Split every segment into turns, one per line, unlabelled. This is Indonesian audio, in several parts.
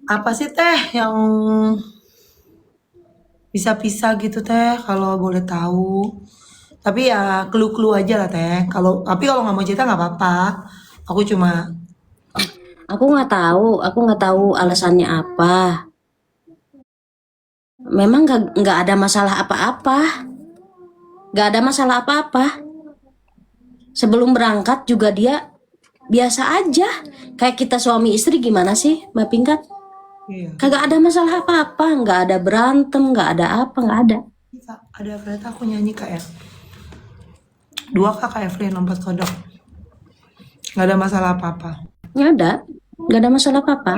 Apa sih teh yang bisa pisah gitu teh kalau boleh tahu? Tapi ya clue-clue aja lah teh. Tapi kalau nggak mau cerita nggak apa-apa. Aku cuma
Aku nggak tahu alasannya apa. Memang nggak ada masalah apa-apa, nggak ada masalah apa-apa. Sebelum berangkat juga dia biasa aja, kayak kita suami istri gimana sih, Mbak Pinkat?
iya.
Kagak ada masalah apa-apa, nggak ada berantem, nggak ada apa, nggak ada.
Bisa ada kereta aku nyanyi kak ya. Dua kakak Evelyn lompat kodok. Nggak ada masalah apa-apa.
Nggak ada masalah apa-apa.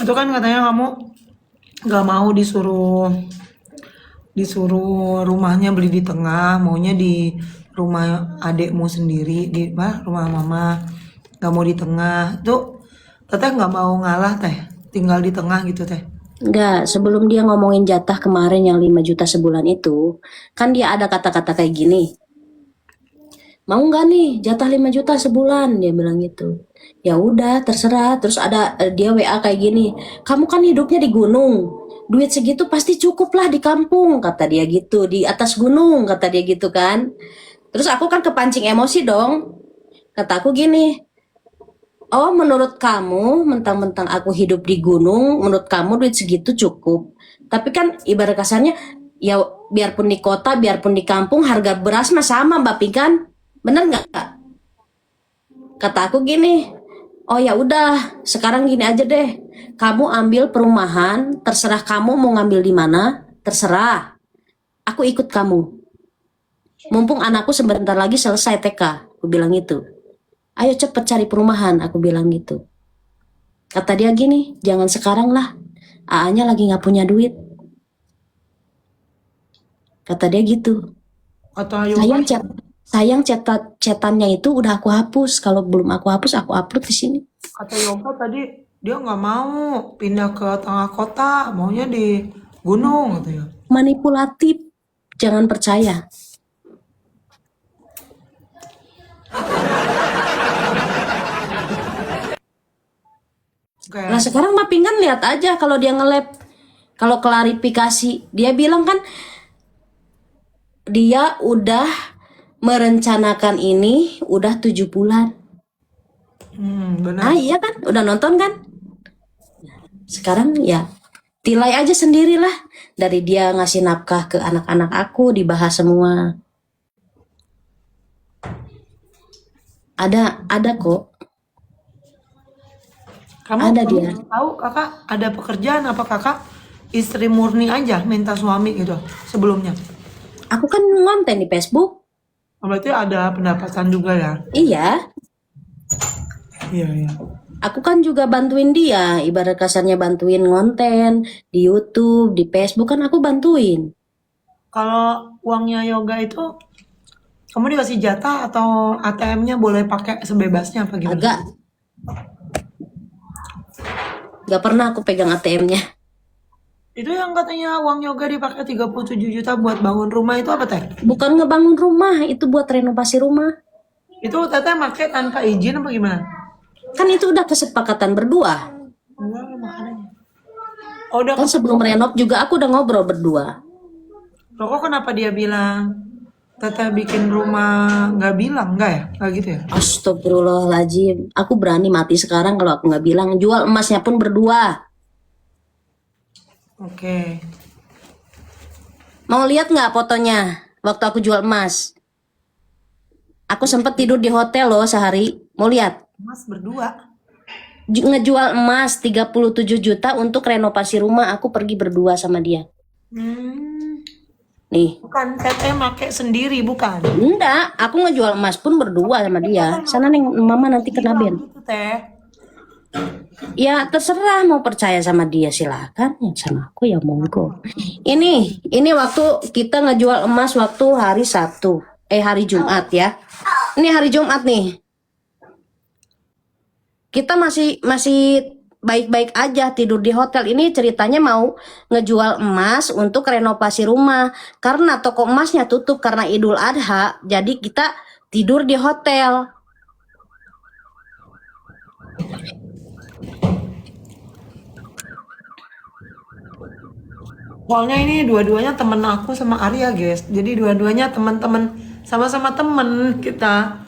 Itu kan katanya kamu nggak mau disuruh disuruh rumahnya beli di tengah, maunya di rumah adekmu sendiri, di rumah mama, nggak mau di tengah. Tuh, teteh nggak mau ngalah teh, tinggal di tengah gitu teh.
Nggak, sebelum dia ngomongin jatah kemarin yang 5 juta sebulan itu, kan dia ada kata-kata kayak gini. Mau nggak nih jatah 5 juta sebulan, dia bilang gitu. Ya udah terserah. Terus ada dia WA kayak gini, kamu kan hidupnya di gunung, duit segitu pasti cukup lah di kampung, kata dia gitu, di atas gunung, kata dia gitu kan. Terus aku kan kepancing emosi dong, kata aku gini, oh menurut kamu mentang-mentang aku hidup di gunung, menurut kamu duit segitu cukup. Tapi kan ibarat kasarnya, ya biarpun di kota biarpun di kampung harga beras mah sama Mbak Pikan, bener nggak? Kata aku gini, oh ya udah, sekarang gini aja deh. Kamu ambil perumahan, terserah kamu mau ngambil di mana, terserah. Aku ikut kamu. Mumpung anakku sebentar lagi selesai TK, aku bilang gitu. Ayo cepet cari perumahan, aku bilang gitu. Kata dia gini, jangan sekarang lah. AA-nya lagi nggak punya duit. Kata dia gitu.
Kata Yoga,
Sayang chat, sayang chatannya itu udah aku hapus. Kalau belum aku hapus, aku upload di sini.
kata Yoga tadi dia nggak mau pindah ke tengah kota, maunya di gunung gitu ya.
Manipulatif, jangan percaya. Nah
Kayak,
sekarang mah pinggan lihat aja kalau dia nge-lab, kalau klarifikasi dia bilang kan dia udah merencanakan ini udah 7 bulan.
benar.
Ah iya kan, udah nonton kan? Sekarang ya tilai aja sendirilah, dari dia ngasih nafkah ke anak-anak aku dibahas semua. Ada kok,
Kamu
ada
kamu
dia.
tahu kakak ada pekerjaan apa kakak istri murni aja minta suami gitu sebelumnya?
Aku kan ngonten di Facebook.
Oh, berarti ada pendapatan juga ya?
Iya,
Iya, iya.
aku kan juga bantuin dia, ibarat kasarnya bantuin ngonten di YouTube, di Facebook kan aku bantuin.
Kalau uangnya Yoga itu kamu dikasih jatah atau ATM-nya boleh pakai sebebasnya apa gimana?
Agak, gak pernah aku pegang ATM-nya.
Itu yang katanya uang Yoga dipakai 37 juta buat bangun rumah itu apa teh?
Bukan ngebangun rumah, itu buat renovasi rumah.
Itu teteh pakai tanpa izin apa gimana?
Kan itu udah kesepakatan berdua.
Enggak, makanannya. Oh, udah
Kan sebelum
kesepakatan.
renov juga aku udah ngobrol berdua.
Loh, kok kenapa dia bilang teteh bikin rumah nggak bilang nggak ya? Nggak gitu ya?
Astagfirullahaladzim. Aku berani mati sekarang kalau aku nggak bilang. Jual emasnya pun berdua.
Oke.
Mau lihat nggak fotonya waktu aku jual emas? Aku sempat tidur di hotel loh sehari. Mau lihat?
Mas berdua.
Ngejual emas 37 juta untuk renovasi rumah. Aku pergi berdua sama dia.
Hmm,
Nih.
bukan teteh make sendiri bukan?
Enggak, aku ngejual emas pun berdua sama dia. Sana neng, mama nanti kena
Bilang
band.
gitu teh.
Ya terserah mau percaya sama dia silakan. Ya sama aku ya monggo. Ini waktu kita ngejual emas waktu hari Sabtu. Hari Jumat ya. Ini hari Jumat nih. Kita masih masih baik-baik aja tidur di hotel. Ini ceritanya mau ngejual emas untuk renovasi rumah. Karena toko emasnya tutup karena Idul Adha. Jadi kita tidur di hotel.
Soalnya ini dua-duanya temen aku sama Arya, guys. Jadi dua-duanya teman-teman, sama-sama temen kita.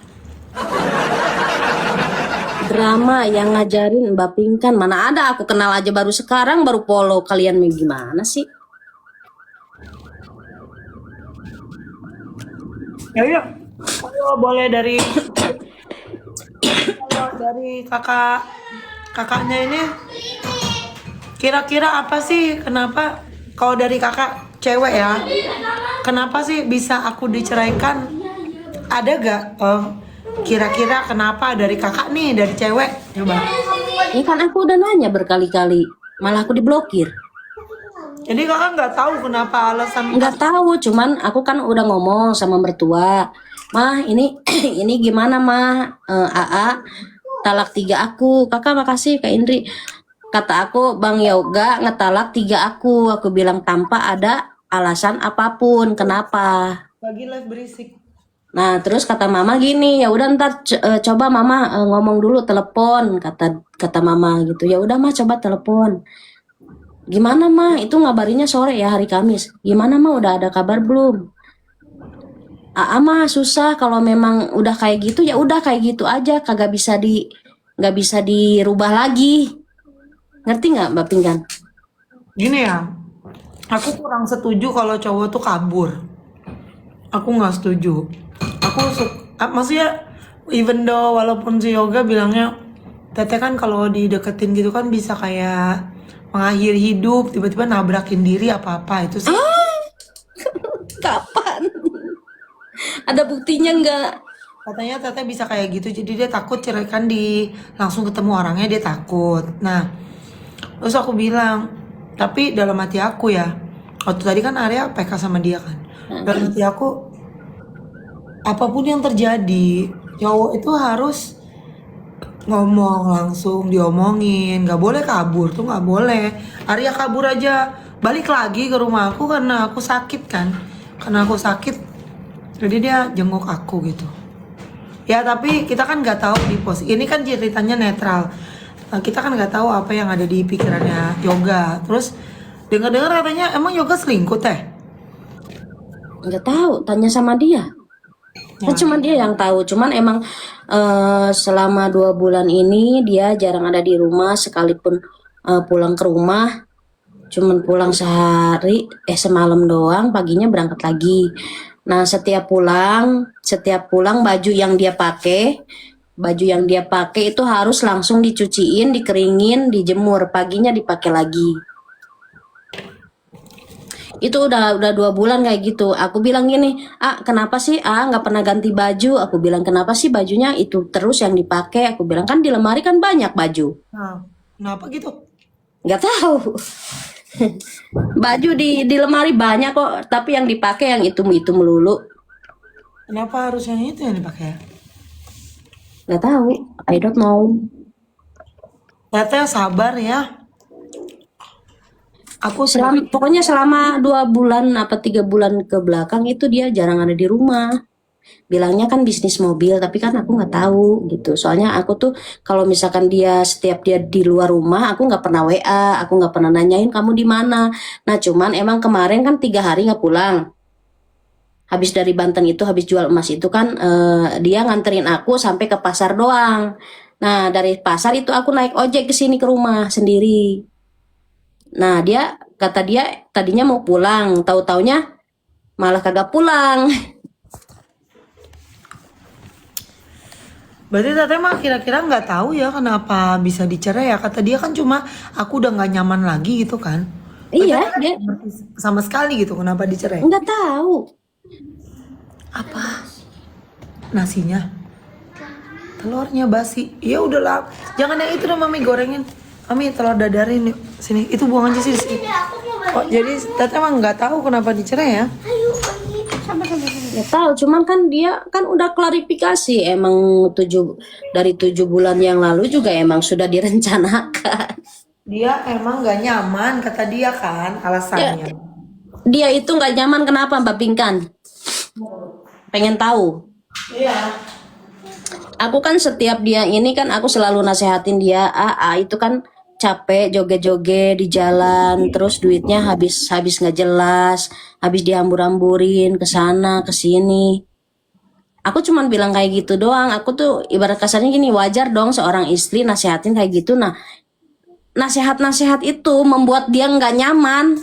Drama yang ngajarin Mbak Pinkan. Mana ada, aku kenal aja baru sekarang, baru follow. Kalian gimana sih?
Ya iya. Kalau boleh kalau dari kakaknya ini, kira-kira apa sih kenapa kalau dari kakak cewek ya, kenapa sih bisa aku diceraikan? Ada gak kira-kira kenapa dari kakak nih, dari cewek? Coba.
Ini kan aku udah nanya berkali-kali, malah aku diblokir.
Jadi kakak nggak tahu kenapa alasan.
Nggak tahu, cuman aku kan udah ngomong sama mertua, mah ini ini gimana mah, AA talak 3 aku. Kakak makasih Kak Indri. Kata aku Bang Yoga ngetalak 3 aku bilang tanpa ada alasan apapun kenapa.
Lagi live berisik.
Nah terus kata mama gini, ya udah ntar coba mama ngomong dulu telepon, kata kata mama gitu. Ya udah mah coba telepon. Gimana mah itu ngabarinnya sore ya, hari Kamis. Gimana mah udah ada kabar belum? Aa mah susah, kalau memang udah kayak gitu ya udah kayak gitu aja, nggak bisa dirubah lagi. Ngerti nggak Mbak Pinggan?
Gini ya, aku kurang setuju kalau cowok tuh kabur. Aku nggak setuju. Maksudnya even though walaupun si Yoga bilangnya Tete kan kalau dideketin gitu kan bisa kayak mengakhiri hidup, tiba-tiba nabrakin diri apa-apa itu sih.
Kapan? Ada buktinya nggak?
Katanya Tete bisa kayak gitu, jadi dia takut cerai kan langsung ketemu orangnya dia takut. Nah, terus aku bilang, tapi dalam hati aku ya, waktu tadi kan Arya PK sama dia kan. Dalam hati aku, apapun yang terjadi, cowok itu harus ngomong langsung, diomongin, nggak boleh kabur tuh nggak boleh. Arya kabur aja, balik lagi ke rumah aku karena aku sakit kan, karena aku sakit, jadi dia jenguk aku gitu. Ya tapi kita kan nggak tahu di pos ini kan ceritanya netral. Kita kan nggak tahu apa yang ada di pikirannya Yoga. Terus dengar-dengar katanya emang Yoga selingkuh teh.
Nggak tahu, tanya sama dia. Kan cuma dia yang tahu. Cuman emang selama 2 bulan ini dia jarang ada di rumah, sekalipun pulang ke rumah cuman pulang semalam doang, paginya berangkat lagi. Nah setiap pulang baju yang dia pakai itu harus langsung dicuciin, dikeringin, dijemur, paginya dipakai lagi. Itu udah 2 bulan kayak gitu. Aku bilang gini, kenapa sih nggak pernah ganti baju? Aku bilang kenapa sih bajunya itu terus yang dipakai? Aku bilang kan di lemari kan banyak baju.
Nah, kenapa gitu?
Nggak tahu. Baju di lemari banyak kok, tapi yang dipakai yang itu melulu.
Kenapa harus yang itu yang dipakai?
Nggak tahu, I don't know.
Tete sabar ya. Aku
Pokoknya selama 2 bulan apa 3 bulan ke belakang itu dia jarang ada di rumah. Bilangnya kan bisnis mobil, tapi kan aku nggak tahu gitu. Soalnya aku tuh kalau misalkan setiap dia di luar rumah, aku nggak pernah WA, aku nggak pernah nanyain kamu di mana. Nah cuman emang kemarin kan 3 hari nggak pulang. Habis dari Banten itu, habis jual emas itu kan dia nganterin aku sampai ke pasar doang. Nah dari pasar itu aku naik ojek ke sini ke rumah sendiri. Nah kata dia tadinya mau pulang, tahu-taunya malah kagak pulang.
Berarti Tete mah kira-kira nggak tahu ya kenapa bisa dicerai ya. Kata dia kan cuma aku udah nggak nyaman lagi gitu kan.
Iya, dia
Sama sekali gitu kenapa dicerai.
nggak tahu.
Apa? Nasinya? Telurnya basi. Ya udahlah. Jangan yang itu dong Mami gorengin. Mami telur dadarin yuk. Sini. Itu buang aja sih di sini. Oh, jadi Tete emang nggak tahu kenapa dicerai ya?
Ya tahu, cuman kan dia kan udah klarifikasi emang dari 7 bulan yang lalu juga emang sudah direncanakan.
Dia emang nggak nyaman kata dia kan alasannya.
Dia itu nggak nyaman kenapa Mbak Pinkan? Pengen tahu.
Iya.
Aku kan setiap dia ini kan aku selalu nasehatin dia, itu kan capek joget-joget di jalan, terus duitnya habis nggak jelas, habis dihambur-hamburin ke sana ke sini. Aku cuman bilang kayak gitu doang. Aku tuh ibarat kasarnya gini, wajar dong seorang istri nasehatin kayak gitu. Nah, nasihat-nasihat itu membuat dia nggak nyaman.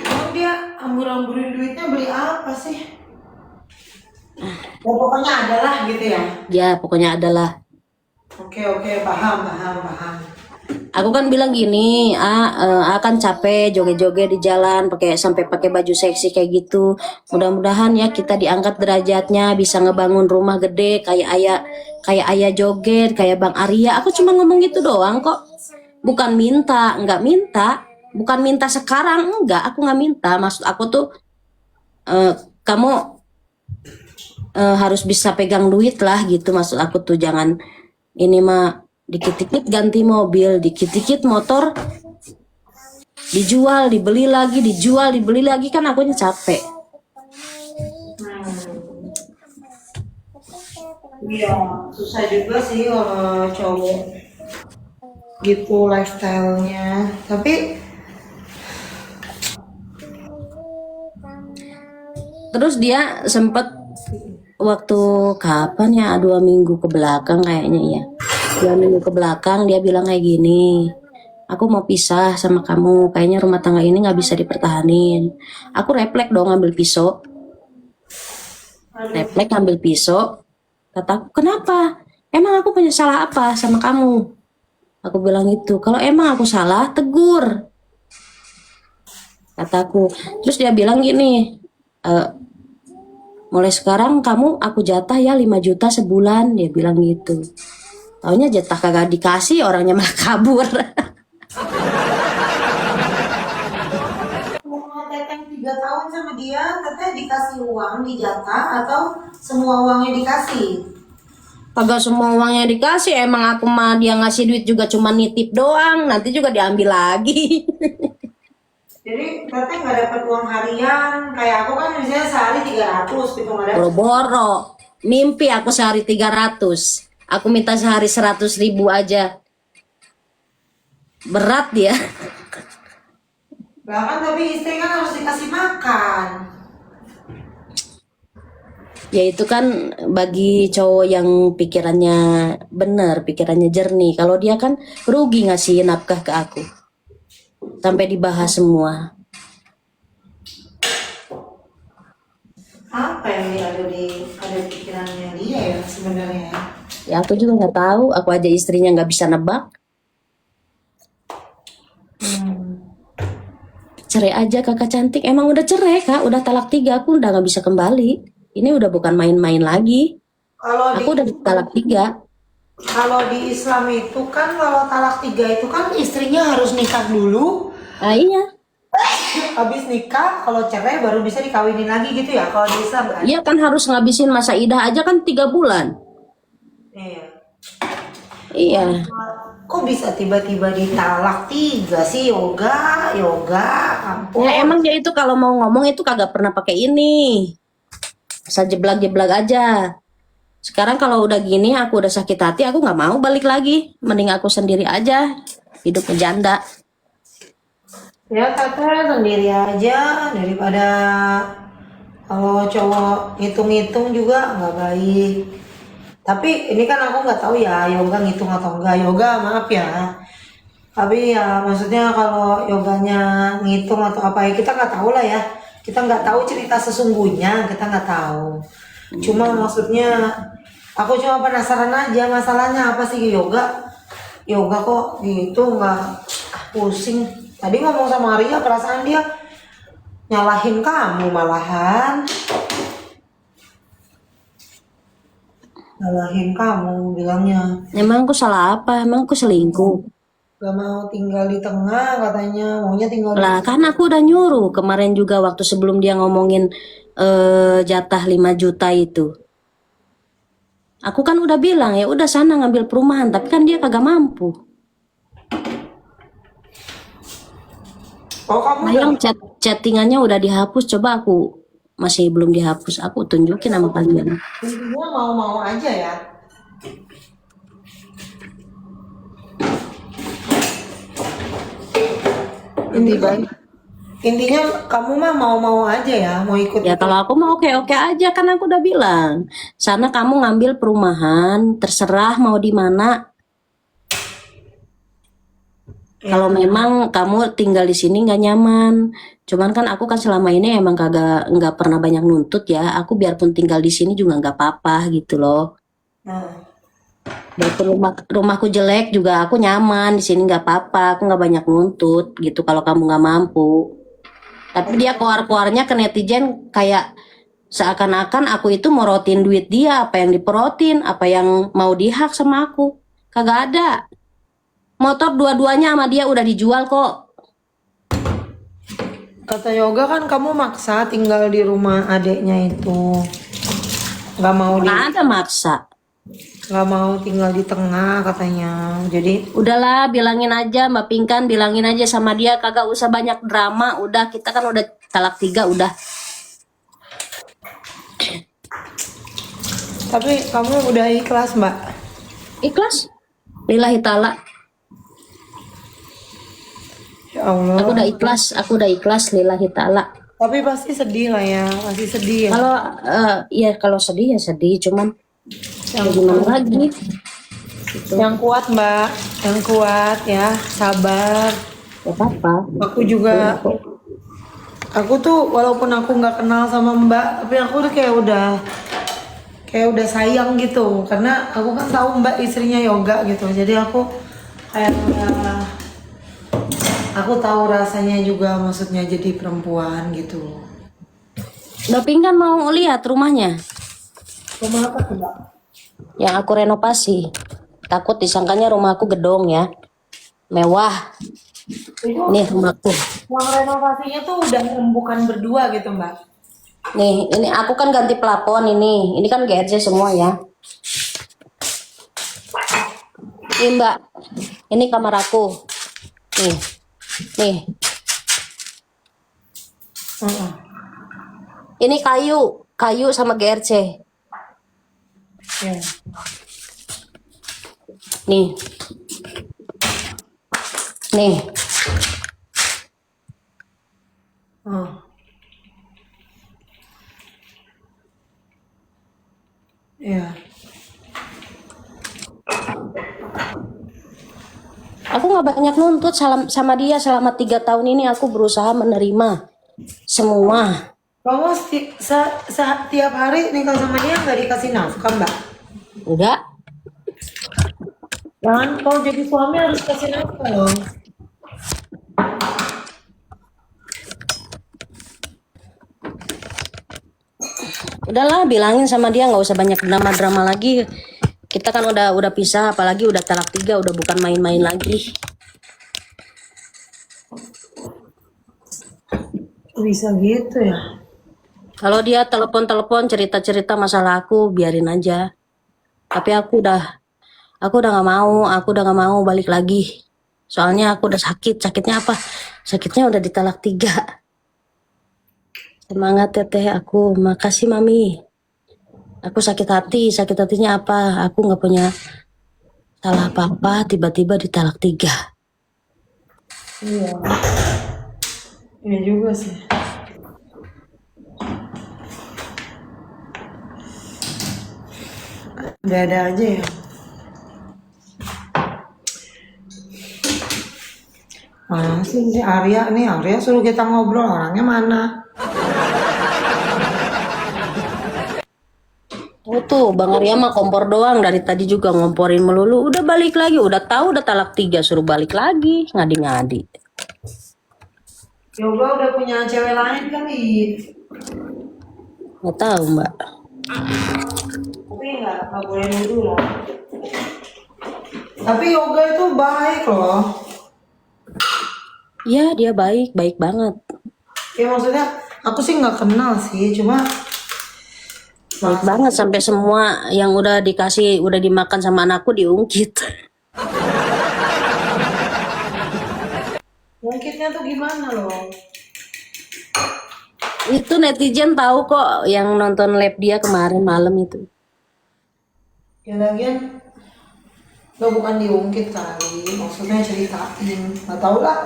Emang dia ambur-amburin duitnya beli apa sih? Ya, pokoknya adalah gitu ya.
Ya, pokoknya adalah.
Oke, paham.
Aku kan bilang gini, akan capek joget-joget di jalan sampai pakai baju seksi kayak gitu. Mudah-mudahan ya kita diangkat derajatnya, bisa ngebangun rumah gede kayak ayah joget, kayak Bang Arya. Aku cuma ngomong gitu doang kok. Bukan nggak minta. Bukan minta sekarang, enggak, aku nggak minta. Maksud aku tuh kamu harus bisa pegang duit lah gitu. Maksud aku tuh jangan ini mah dikit-dikit ganti mobil, dikit-dikit motor dijual, dibeli lagi, dijual, dibeli lagi, kan akunya capek.
Iya, susah juga sih kalau cowok gitu lifestyle-nya. Tapi
Terus dia sempet waktu kapan ya, 2 minggu ke belakang kayaknya ya. 2 minggu ke belakang dia bilang kayak gini, aku mau pisah sama kamu, kayaknya rumah tangga ini nggak bisa dipertahanin. Aku refleks dong ngambil pisau. Refleks ngambil pisau. Kataku, kenapa? Emang aku punya salah apa sama kamu? Aku bilang itu, kalau emang aku salah, tegur. Kataku. Terus dia bilang gini, mulai sekarang kamu aku jatah ya 5 juta sebulan. Dia bilang gitu. Taunya jatah kagak dikasih, orangnya malah kabur.
Teteh 3 tahun sama dia, teteh dikasih uang dijatah atau semua uangnya dikasih?
Kagak semua uangnya dikasih, emang aku mah dia ngasih duit juga cuma nitip doang, nanti juga diambil lagi.
Jadi teteh nggak dapat uang harian, kayak aku kan misalnya sehari 300 gitu nggak dapat.
Boro-boro, mimpi aku sehari 300. Aku minta sehari 100.000 aja. Berat dia.
Bahkan tapi istri kan harus dikasih makan.
Ya itu kan bagi cowok yang pikirannya bener, pikirannya jernih. Kalau dia kan rugi ngasih nafkah ke aku. Sampai dibahas semua.
Apa yang ada di pikirannya dia ya sebenarnya?
Ya aku juga nggak tahu. Aku aja istrinya nggak bisa nebak. Cerai aja kakak cantik. Emang udah cerai kak, udah talak 3. Aku udah nggak bisa kembali. Ini udah bukan main-main lagi.
Kalau
Aku udah talak 3.
kalau di Islam itu kan kalau talak 3 itu kan istrinya harus nikah dulu.
Ah iya.
Habis nikah kalau cerai baru bisa dikawinin lagi gitu ya kalau di Islam kan?
Iya kan harus ngabisin masa idah aja kan 3 bulan.
Iya.
Iya.
Kok bisa tiba-tiba ditalak 3 sih? Yoga, kampung.
Ya emang dia itu kalau mau ngomong itu kagak pernah pakai ini. Asal jeblak-jeblak aja. Sekarang kalau udah gini aku udah sakit hati, aku nggak mau balik lagi. Mending aku sendiri aja. Hidup ngejanda.
Ya kata sendiri aja daripada kalau cowok ngitung-ngitung juga nggak baik. Tapi ini kan aku nggak tahu ya yoga ngitung atau enggak. Yoga maaf ya. Tapi ya maksudnya kalau yoganya ngitung atau apa ya kita nggak tahu lah ya. Kita nggak tahu cerita sesungguhnya, kita nggak tahu. Cuma maksudnya aku cuma penasaran aja masalahnya apa sih yoga? Yoga kok gitu nggak pusing. Tadi ngomong sama Arya perasaan dia nyalahin kamu malahan. Nyalahin kamu bilangnya.
Emang aku salah apa? Emang aku selingkuh?
Gak mau tinggal di tengah katanya, maunya tinggal di
Lah kan aku udah nyuruh kemarin juga waktu sebelum dia ngomongin jatah 5 juta itu. Aku kan udah bilang ya udah sana ngambil perumahan, tapi kan dia kagak mampu.
Oh kamu
Nah yang chattingannya udah dihapus, coba aku masih belum dihapus, aku tunjukin sama kalian.
intinya mau-mau aja ya. Intinya, intinya kamu mah mau-mau aja ya, mau ikut.
Ya kalau aku mau oke-oke aja, kan aku udah bilang. Sana kamu ngambil perumahan, terserah mau di mana. Kalau memang kamu tinggal di sini nggak nyaman, cuman kan aku kan selama ini emang kagak nggak pernah banyak nuntut ya. Aku biarpun tinggal di sini juga nggak apa-apa gitu loh.
Nah,
Biarpun rumahku jelek juga aku nyaman di sini nggak apa-apa. Aku nggak banyak nuntut gitu kalau kamu nggak mampu. Tapi dia keluar-keluarnya ke netizen kayak seakan-akan aku itu morotin duit dia, apa yang diporotin, apa yang mau dihak sama aku. Kagak ada. Motor dua-duanya sama dia udah dijual kok.
kata Yoga kan kamu maksa tinggal di rumah adeknya itu, nggak mau
Nggak ada maksa.
nggak mau tinggal di tengah katanya. Jadi
Udahlah, bilangin aja Mbak Pinkan, bilangin aja sama dia, kagak usah banyak drama. Udah, kita kan udah talak 3 udah.
tapi kamu udah ikhlas Mbak?
Ikhlas. Lillahi ta'ala.
Ya Allah.
Aku udah ikhlas lillahi ta'ala.
Tapi pasti sedih lah ya, pasti sedih ya.
Kalau ya kalau sedih ya sedih, cuman
Yang
gimana lagi?
Yang kuat Mbak, yang kuat ya, sabar.
Ya apa-apa.
Aku juga, aku tuh walaupun aku nggak kenal sama Mbak, tapi aku tuh kayak udah sayang gitu, karena aku kan tahu Mbak istrinya Yoga gitu, jadi aku kayak aku tahu rasanya juga, maksudnya jadi perempuan gitu.
Mbak Pinkan mau lihat rumahnya
Rumah apa tuh Mbak?
yang aku renovasi. Takut disangkanya rumah aku gedong ya. Mewah.
Itu
Nih rumahku.
uang renovasinya tuh udah rembukan berdua gitu Mbak.
Nih, ini aku kan ganti plafon ini. Ini kan GRC semua ya. Ini Mbak, ini kamar aku. Nih, nih.
Heeh.
Ini kayu sama GRC.
Ya.
Nih, nih.
Oh. Ya.
Aku nggak banyak nuntut sama dia selama 3 tahun ini. Aku berusaha menerima semua.
Kamu tiap hari nikah sama dia nggak dikasih nafkah Mbak?
Enggak.
Jangan, kalau jadi suami harus kasih nafkah loh.
Udahlah, bilangin sama dia nggak usah banyak drama-drama lagi. Kita kan udah pisah, apalagi udah talak 3, udah bukan main-main lagi.
Bisa gitu ya?
Kalau dia telepon cerita-cerita masalah aku, biarin aja. Tapi aku udah nggak mau balik lagi. Soalnya aku udah sakit. Sakitnya apa? Sakitnya udah ditalak 3. Semangat teteh aku. Makasih mami. Aku sakit hatinya apa? Aku nggak punya salah apa-apa, tiba-tiba ditalak 3.
Iya. Iya juga sih. Ada aja ya. Mana sih si Arya nih? Arya suruh kita ngobrol, orangnya mana?
Oh tuh, Bang Arya mah kompor doang, dari tadi juga ngomporin melulu. Udah balik lagi, udah tahu udah talak 3, suruh balik lagi, ngadi-ngadi.
Yoga udah punya cewek lain kali.
Nggak tahu Mbak.
Tapi nggak boleh nuduh lah. Tapi Yoga itu baik loh.
Ya dia baik banget.
Ya maksudnya aku sih nggak kenal sih, cuma
Baik banget sampai semua yang udah dikasih, udah dimakan sama anakku diungkit.
mungkinnya tuh gimana loh?
Itu netizen tahu kok yang nonton live dia kemarin malam itu.
Ya lagian nggak, bukan diungkit kali, maksudnya ceritain, nggak tahu lah.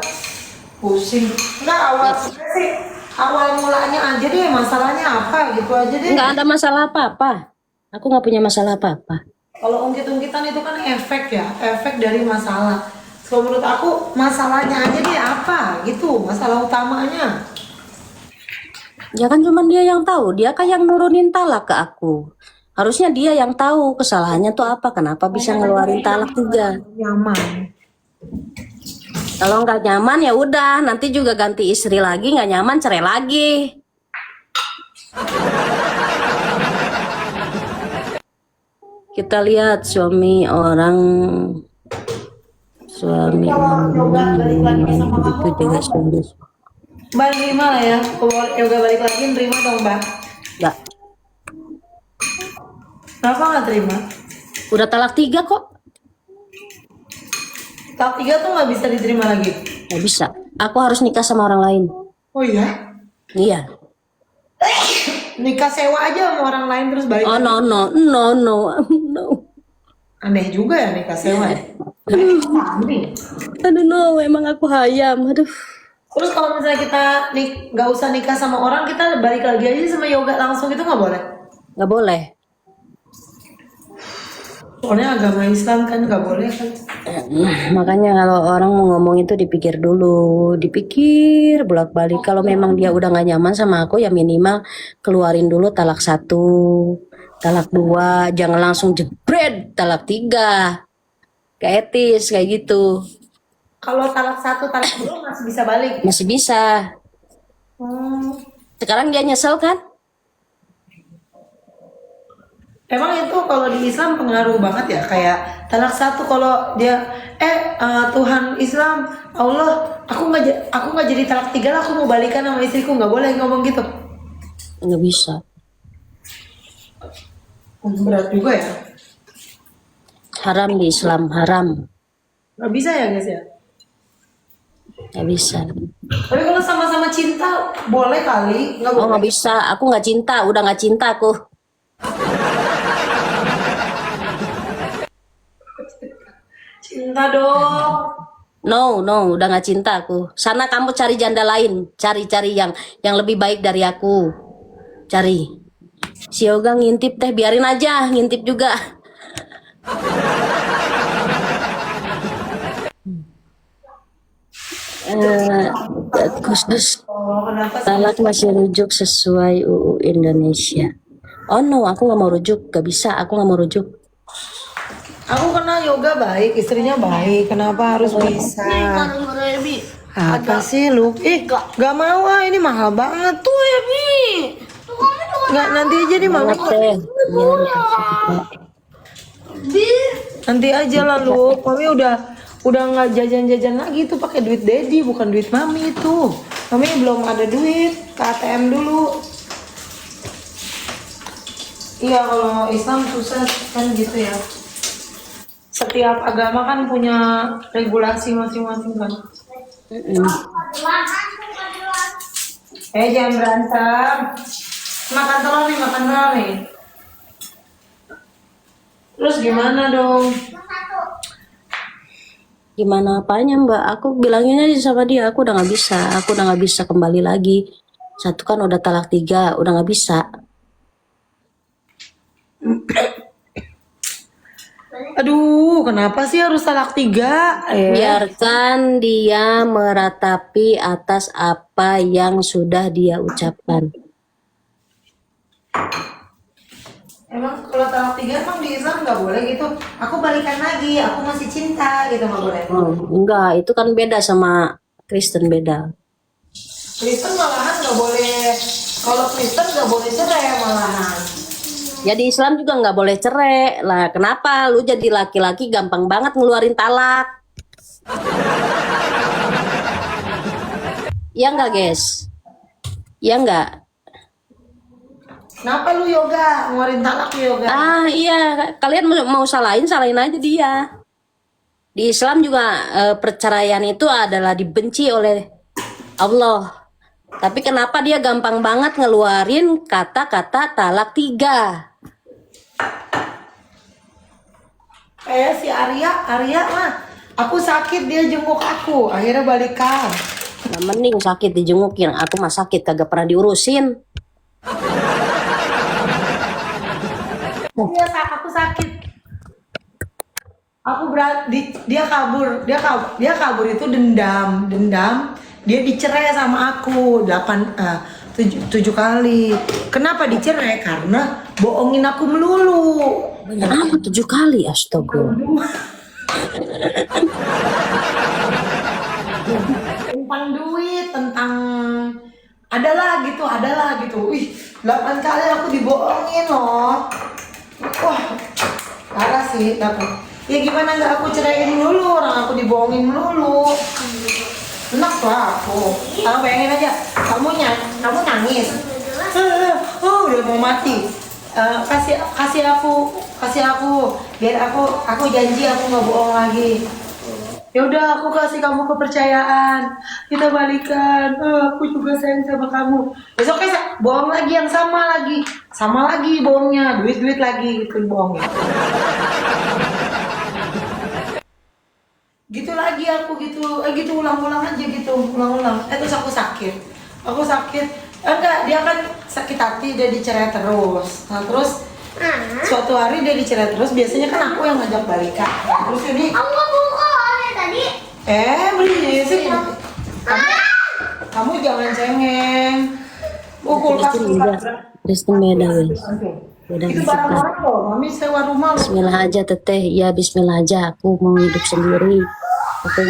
Pusing. Enggak, awal sih, awal mulanya aja deh, masalahnya apa gitu aja deh.
Nggak ada masalah apa-apa. Aku nggak punya masalah apa-apa.
Kalau ungkit-ungkitan itu kan efek ya, efek dari masalah. Kalau menurut aku masalahnya aja deh apa gitu, masalah utamanya.
Ya kan cuman dia yang tahu. Dia kan yang nurunin talak ke aku. Harusnya dia yang tahu kesalahannya tuh apa. Kenapa bisa ngeluarin talak 3.
Nyaman.
Kalau nggak nyaman ya udah. Nanti juga ganti istri lagi. Nggak nyaman cerai lagi. Kita lihat suami orang
Kalau yoga balik lagi sama
itu
kamu,
juga suami.
Mbak nerima lah ya. Kalau yoga balik lagi nerima dong Mbak.
Nggak.
Kenapa nggak terima?
Udah talak 3 kok.
Tahap 3 tuh nggak bisa diterima lagi.
Nggak bisa. Aku harus nikah sama orang lain.
Oh iya?
Iya.
Nikah sewa aja sama orang lain terus balik.
Oh no no no no no.
Aneh juga ya nikah sewa ya. Aneh.
Aduh no, emang aku hayam. Aduh.
Terus kalau misalnya kita nggak usah nikah sama orang, kita balik lagi aja sama yoga langsung itu nggak boleh?
Nggak boleh.
Soalnya agama Islam kan nggak boleh kan.
Makanya kalau orang mau ngomong itu dipikir dulu, dipikir bolak-balik. Kalau memang dia udah nggak nyaman sama aku, ya minimal keluarin dulu talak 1, talak 2, jangan langsung jebret talak 3. Gak etis kayak gitu.
Kalau talak 1, talak 2 masih bisa balik.
Masih bisa. Sekarang dia nyesel kan?
Emang itu kalau di Islam pengaruh banget ya, kayak talak 1 kalau dia Tuhan Islam Allah aku nggak jadi talak 3 lah, aku mau balikan sama istriku, nggak boleh ngomong gitu.
Nggak bisa.
Berat juga ya.
Haram di Islam, haram.
Nggak bisa ya guys ya.
Nggak bisa.
Tapi kalau sama-sama cinta boleh kali, nggak
Oh
boleh.
nggak bisa, aku nggak cinta, udah nggak cinta aku.
Cinta dong.
No, udah nggak cinta aku. Sana kamu cari janda lain, cari yang lebih baik dari aku. Cari. Si Yoga ngintip teh, biarin aja ngintip juga. Khusus
Oh, kenapa sih?
talak masih rujuk sesuai UU Indonesia. Oh no, aku nggak mau rujuk, gak bisa, aku nggak mau rujuk.
Aku kenal yoga baik, istrinya baik. Kenapa harus bisa? Apa sih lu? Gak mau ah, ini mahal banget tuh ya Bi. Nggak, nanti aja nih mami.
Teh,
Nanti aja lah lu. Mami udah nggak jajan-jajan lagi tuh pakai duit daddy bukan duit mami itu. Mami belum ada duit, ke ATM dulu. Iya kalau Islam susah kan gitu ya. Setiap agama kan punya regulasi masing-masing kan. Jangan berantem. Makan telur nih. Terus gimana dong?
Gimana apanya Mbak? Aku bilangin aja sama dia, aku udah nggak bisa kembali lagi. 1 kan udah talak 3, udah nggak bisa.
Aduh, kenapa sih harus talak 3?
Biarkan dia meratapi atas apa yang sudah dia ucapkan.
Emang kalau talak 3 emang di Islam nggak boleh gitu? Aku balikan lagi, aku masih cinta gitu nggak boleh?
Oh, enggak, itu kan beda sama Kristen, beda.
Kristen malahan nggak boleh. Kalau Kristen nggak boleh cerai malahan.
Ya di Islam juga nggak boleh cerai. Lah kenapa lu jadi laki-laki gampang banget ngeluarin talak? Iya nggak guys? Iya nggak?
Kenapa lu yoga ngeluarin talak lu yoga?
Ah iya, kalian mau salahin aja dia. Di Islam juga perceraian itu adalah dibenci oleh Allah. Tapi kenapa dia gampang banget ngeluarin kata-kata talak 3?
Kayak si Arya mah, aku sakit dia jenguk aku, akhirnya balikan.
Nah, mending sakit dijengukin. Aku mah sakit kagak pernah diurusin.
Iya, aku sakit. Aku dia kabur, dia kabur itu dendam. Dia dicerai sama aku 7 kali. Kenapa dicerai? Karena bohongin aku melulu.
Banyak apa 7 kali? Astaga.
Tentang duit, tentang adalah gitu. Wih, 8 kali aku dibohongin loh. Wah, parah sih tapi. Ya gimana nggak aku ceraiin dulu, orang aku dibohongin melulu. Enak lah aku. Kamu bayangin aja, kamu nangis. Oh, udah mau mati. Kasih aku, biar aku janji aku nggak bohong lagi. Ya udah, aku kasih kamu kepercayaan, kita balikan. Aku juga sayang sama kamu. Besoknya bohong lagi yang sama lagi bohongnya, duit lagi gitu bohongnya. Gitu lagi aku gitu ulang-ulang aja gitu, terus aku sakit. Enggak, dia kan sakit hati, dia dicerai terus. Nah terus suatu hari dia dicerai terus, biasanya kan aku yang ngajak balikan. Terus ini
Tadi
beli sih. Kamu jangan cengeng. Kulkas.
Kristen beda guys. Beda
Itu
gitu.
barang-barang loh, mami sewa rumah loh.
Bismillah aja teteh. Ya bismillah aja. Aku mau hidup sendiri. Aku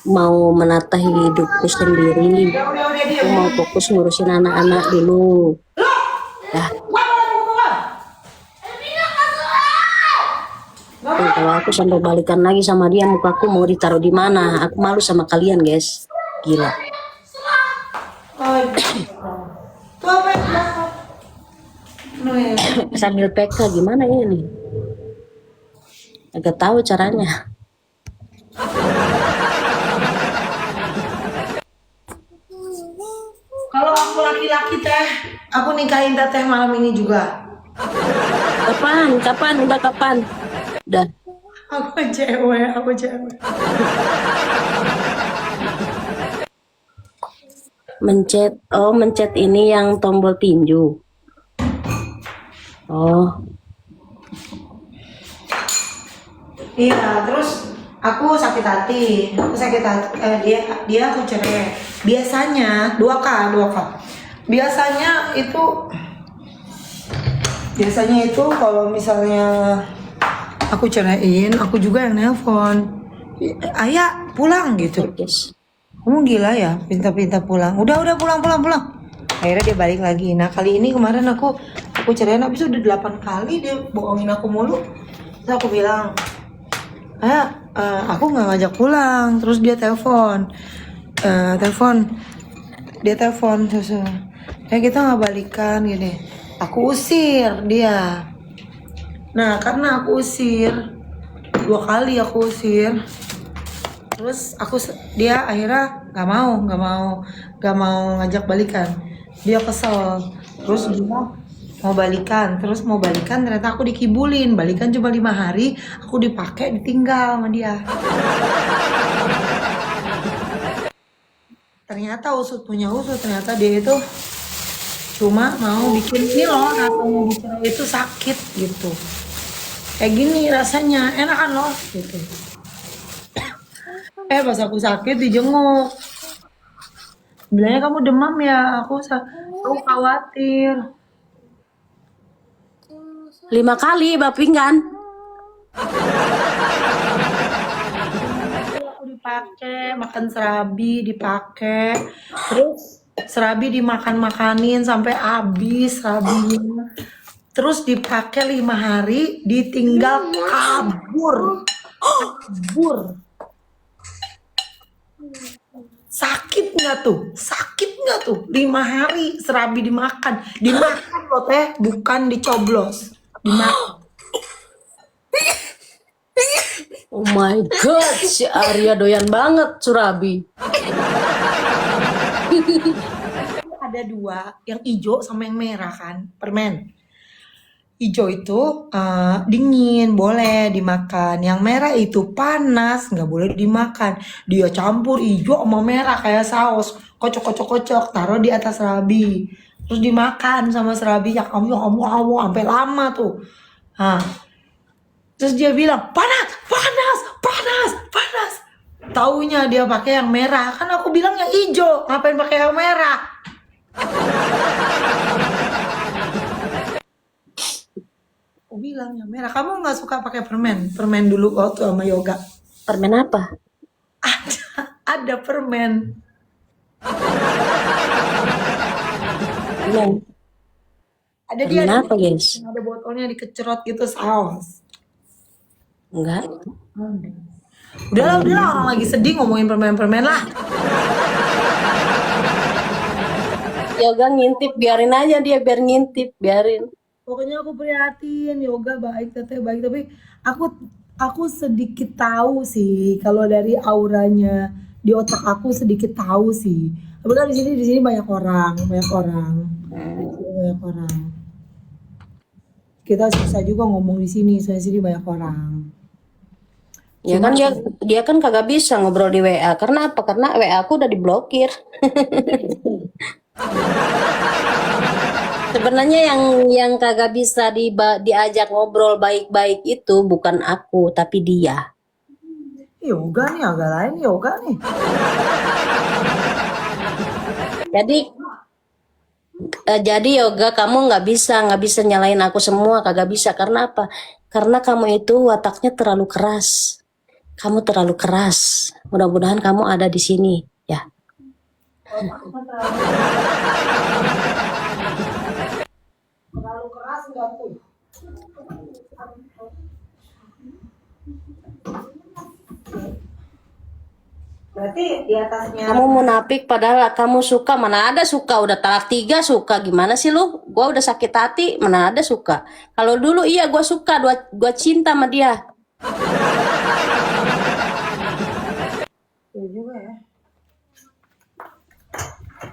mau menata hidupku sendiri.
Udah
Aku mau fokus ngurusin anak-anak dulu. Dah. Kalau aku sampai balikan lagi sama dia, mukaku mau ditaruh di mana? Aku malu sama kalian guys. Gila.
Tuh apa yang
Sambil PK gimana ini? Agak tahu caranya.
Kalau aku laki-laki teh, aku nikahin teteh malam ini juga.
Kapan? Udah kapan? Udah.
Aku cewek.
Mencet ini yang tombol tinju. Oh,
Iya, terus aku sakit hati. Dia aku cerai. Biasanya 2K. Biasanya itu kalau misalnya aku ceraiin, aku juga yang nelpon. Ayah pulang gitu.
guys.
Kamu gila ya, pinta-pinta pulang. Udah pulang. Akhirnya dia balik lagi. Nah kali ini kemarin aku ceraiin, habis itu udah 8 kali dia bohongin aku mulu. Terus aku bilang, aku nggak ngajak pulang. Terus dia telepon, terus kita nggak balikan gini. Aku usir dia. Nah karena aku usir 2 kali aku usir, terus dia akhirnya nggak mau ngajak balikan. Dia kesel, terus dia mau balikan ternyata aku dikibulin. Balikan cuma 5 hari, aku dipakai ditinggal sama dia. Ternyata ternyata dia itu cuma mau bikin ini loh, rasanya dicerai itu sakit gitu, kayak gini rasanya, enakan loh gitu. Pas aku sakit dijenguk, bilangnya kamu demam ya, aku khawatir.
5 kali bapingan.
Aku dipakai makan serabi, terus serabi dimakan-makanin sampai habis serabinya, terus dipakai 5 hari, ditinggal kabur. Sakit nggak tuh 5 hari serabi dimakan loh teh, bukan dicoblos, dimakan.
Oh my god, si Arya doyan banget surabi.
Ada 2, yang hijau sama yang merah kan, permen. hijau itu dingin, boleh dimakan. Yang merah itu panas, nggak boleh dimakan. Dia campur hijau sama merah kayak saus. Kocok, kocok, kocok, taruh di atas serabi. Terus dimakan sama serabi yang kamu sampai lama tuh. Nah, terus dia bilang, panas, panas, panas, panas. Taunya dia pakai yang merah. Kan aku bilang yang hijau, ngapain pakai yang merah? Aku bilang yang merah. Kamu nggak suka pakai permen? Permen dulu waktu sama yoga.
Permen apa?
Ada permen.
Permen,
Ada dia
permen
ada,
apa guys?
ada botolnya dicecerot gitu saus.
Enggak.
Udahlah, orang lagi sedih ngomongin permen-permen lah.
Yoga ngintip, biarin aja dia biar ngintip, biarin.
Pokoknya aku prihatin, yoga baik, teteh baik, tapi aku sedikit tahu sih kalau dari auranya di otak aku sedikit tahu sih. Tapi kan di sini banyak orang, banyak orang. Banyak orang. Kita susah juga ngomong di sini, soalnya sini banyak orang.
Ya kan dia kan kagak bisa ngobrol di WA. Karena apa? Karena WA aku udah diblokir. Sebenarnya yang kagak bisa diajak ngobrol baik-baik itu bukan aku, tapi dia.
Yoga nih, agak lain yoga nih.
Jadi Yoga, kamu nggak bisa nyalain aku semua, kagak bisa. Karena apa? Karena kamu itu wataknya terlalu keras. Kamu terlalu keras. Mudah-mudahan kamu ada di sini, ya.
Terlalu keras enggak tuh? Berarti di atasnya.
Kamu munafik padahal kamu suka, mana ada suka, udah talak 3 suka, gimana sih lu? Gua udah sakit hati, mana ada suka. Kalau dulu iya gua suka, gua cinta sama dia.
Iya juga ya.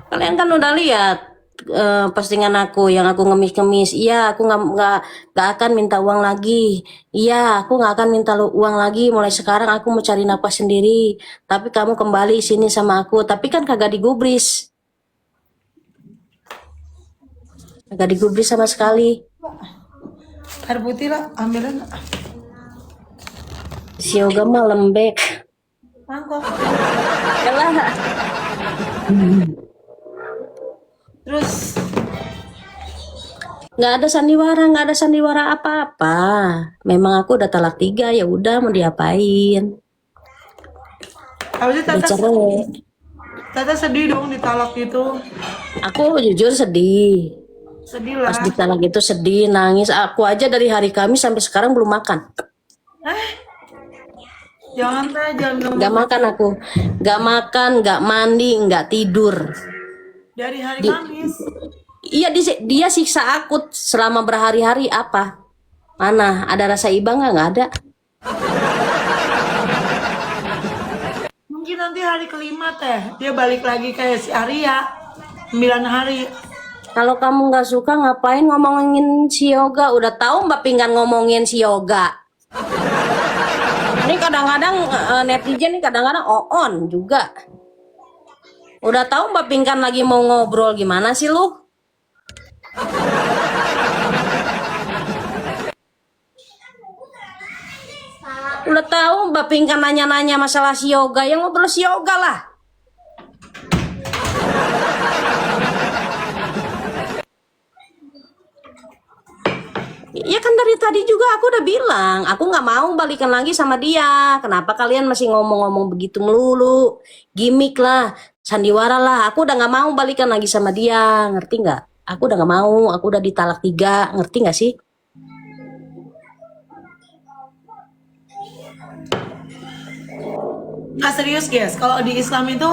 Kalian kan udah lihat postingan aku yang aku ngemis-ngemis. Iya, aku nggak akan minta uang lagi. Iya, aku nggak akan minta uang lagi. Mulai sekarang aku mau cari nafkah sendiri. Tapi kamu kembali sini sama aku. Tapi kan kagak digubris. Kagak digubris sama sekali.
Air putih lah, ambilin.
Si Yoga mah lembek.
Mangkok.
Yalah.
Terus
Nggak ada sandiwara apa-apa. Memang aku udah talak 3, ya udah mau diapain.
habis itu
Udah cerai.
Tata sedih dong ditalak gitu.
Aku jujur sedih.
Sedih lah.
Pas ditalak itu sedih, nangis. Aku aja dari hari Kamis sampai sekarang belum makan.
Jangan teh, jangan
Gak makan aku. Gak makan, gak mandi, gak tidur.
dari hari Kamis.
Iya, dia siksa aku selama berhari-hari apa? Mana? Ada rasa iba nggak? Nggak ada.
Mungkin nanti hari kelima teh dia balik lagi kayak si Arya 9 hari.
Kalau kamu nggak suka ngapain ngomongin si Yoga? Udah tahu Mbak Pinggan ngomongin si Yoga. Ini kadang-kadang netizen nih kadang-kadang on juga. Udah tahu Mbak Pinggan lagi mau ngobrol, gimana sih lu? Udah tahu Mbak Pinggan nanya-nanya masalah si Yoga, yang ngobrol si Yoga lah. Ya kan dari tadi juga aku udah bilang, aku nggak mau balikan lagi sama dia. Kenapa kalian masih ngomong-ngomong begitu melulu? Gimik lah, sandiwara lah. Aku udah nggak mau balikan lagi sama dia, ngerti nggak? Aku udah nggak mau, aku udah ditalak 3, ngerti nggak sih?
Ah serius guys, kalau di Islam itu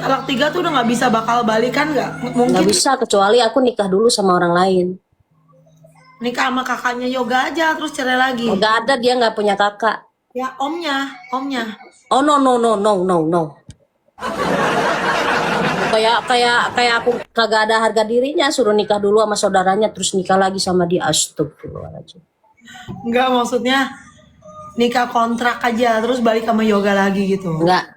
talak 3 tuh udah nggak bisa bakal balikan nggak? Mungkin
Nggak bisa kecuali aku nikah dulu sama orang lain.
nikah sama kakaknya Yoga aja terus cerai lagi.
Nggak ada, dia nggak punya kakak.
Ya omnya.
Oh no no no no no no. kayak aku kagak ada harga dirinya, suruh nikah dulu sama saudaranya terus nikah lagi sama dia. Astagfirullahaladzim.
Enggak, maksudnya nikah kontrak aja terus balik sama yoga lagi gitu.
Enggak.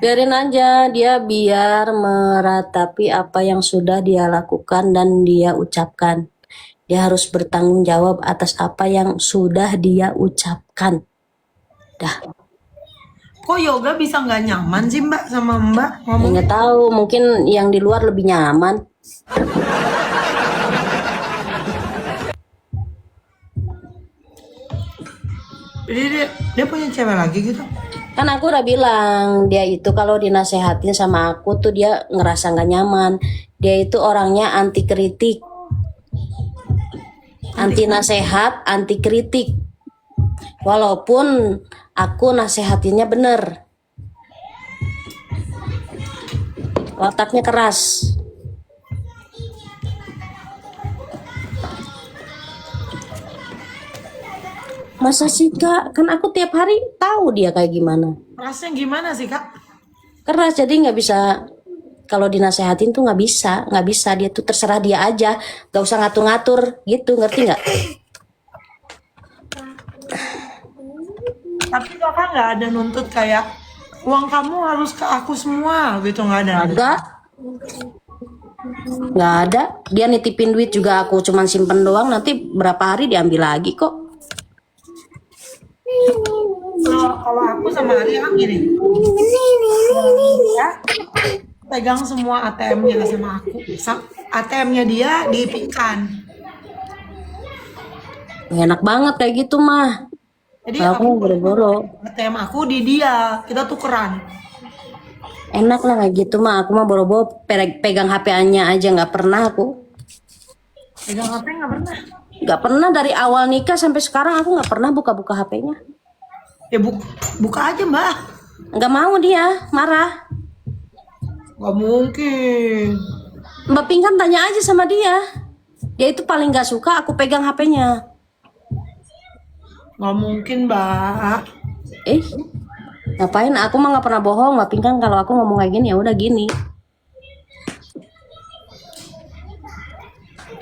Biarin aja dia biar meratapi apa yang sudah dia lakukan dan dia ucapkan. Dia harus bertanggung jawab atas apa yang sudah dia ucapkan. Dah.
Kok yoga bisa nggak nyaman sih mbak sama mbak
Ya,
ngomong?
nggak tahu, mungkin yang di luar lebih nyaman.
Jadi dia punya cewek lagi gitu?
Kan aku udah bilang, dia itu kalau dinasehatin sama aku tuh dia ngerasa nggak nyaman. Dia itu orangnya anti kritik, anti nasehat, anti kritik. Walaupun aku nasehatinnya bener, wataknya keras. Masa sih kak? Kan aku tiap hari tahu dia kayak gimana.
Rasanya gimana sih kak?
Keras, jadi nggak bisa. Kalau dinasehatin tuh nggak bisa. Dia tuh terserah dia aja, nggak usah ngatur-ngatur gitu, ngerti nggak?
Tapi kakak nggak ada nuntut kayak uang kamu harus ke aku semua gitu, nggak ada?
Nggak ada. Dia nitipin duit juga aku cuman simpen doang. Nanti berapa hari diambil lagi kok.
Kalau aku sama Arya kan gini, ya pegang semua ATM-nya sama aku. ATM-nya dia diipikan.
Enak banget kayak gitu mah.
Jadi
Kalau aku boro-boro.
ATM aku di dia, kita tukeran.
Enak lah kayak gitu mah. Aku mah boro-boro pegang HP-nya aja nggak pernah aku.
Pegang HP nggak pernah.
Nggak pernah dari awal nikah sampai sekarang aku nggak pernah buka-buka HP-nya.
Ya buka aja mbak.
Nggak mau dia, marah.
Nggak mungkin.
Mbak Pingkan tanya aja sama dia. Dia itu paling nggak suka aku pegang HP-nya.
Nggak mungkin mbak.
Ngapain? Aku mah nggak pernah bohong. Mbak Pingkan kalau aku ngomong kayak gini ya udah gini.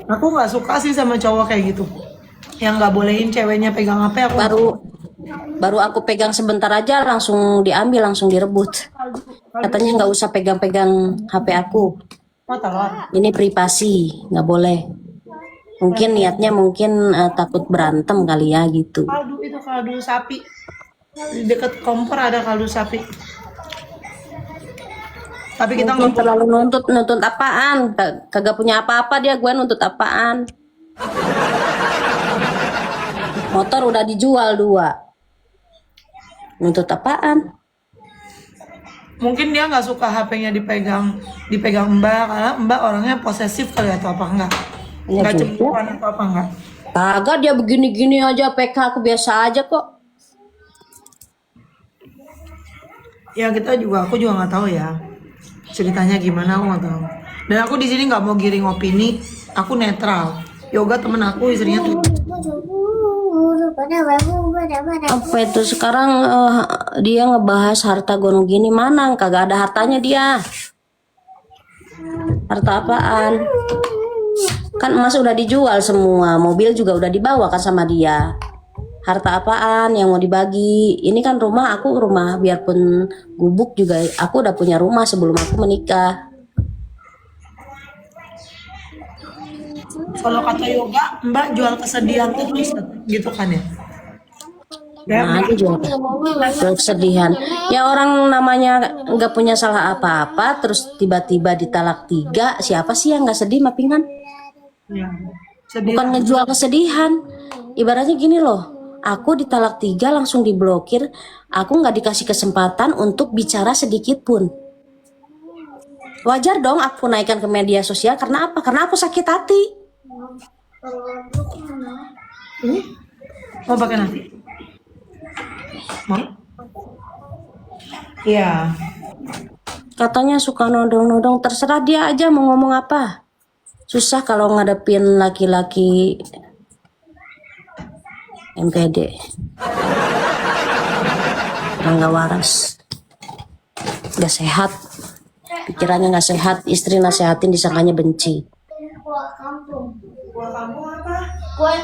Aku nggak suka sih sama cowok kayak gitu. Yang nggak bolehin ceweknya pegang HP aku.
Baru aku pegang sebentar aja langsung diambil, langsung direbut. Katanya nggak usah pegang-pegang HP aku.
Oh, telur.
Ini privasi, nggak boleh. Mungkin niatnya takut berantem kali ya gitu.
Kaldu sapi. Di dekat kompor ada kaldu sapi. Tapi kita
Mungkin
nggak
terlalu nuntut apaan? Kagak punya apa-apa dia, gue nuntut apaan? Motor udah dijual 2. Nuntut apaan?
Mungkin dia nggak suka HP-nya dipegang mbak karena mbak orangnya posesif kali atau apa enggak?
Ya
Nggak
juga.
cemburuan atau apa enggak?
Kagak, dia begini-gini aja PK, aku biasa aja kok.
Ya aku juga nggak tahu ya ceritanya gimana, aku nggak tahu. Dan aku di sini nggak mau giring opini, aku netral. Yoga temen aku istrinya tuh.
Apa itu sekarang dia ngebahas harta gono gini, mana kagak ada hartanya dia. Harta apaan? Kan emas udah dijual semua, mobil juga udah dibawa kan sama dia. Harta apaan yang mau dibagi? Ini kan rumah biarpun gubuk juga aku udah punya rumah sebelum aku menikah.
Kalau kata Yoga, Mbak jual kesedihan terus gitu kan ya?
Nah, aku jual kesedihan. Ya orang namanya nggak punya salah apa-apa, terus tiba-tiba ditalak 3, siapa sih yang nggak sedih, Mapingan?
Ya. Sedih.
Bukan ngejual kesedihan. Ibaratnya gini loh, aku ditalak 3 langsung diblokir, aku nggak dikasih kesempatan untuk bicara sedikit pun. Wajar dong aku naikkan ke media sosial, karena apa? Karena aku sakit hati.
Ini mau pakai nasi? Mau? Iya.
Katanya suka nodong-nodong, terserah dia aja mau ngomong apa. Susah kalau ngadepin laki-laki MPD. Orang nggak waras, nggak sehat, pikirannya nggak sehat, istri nasehatin disangkanya benci.
Kuah kampung.
Kuah kampung apa?
Kuah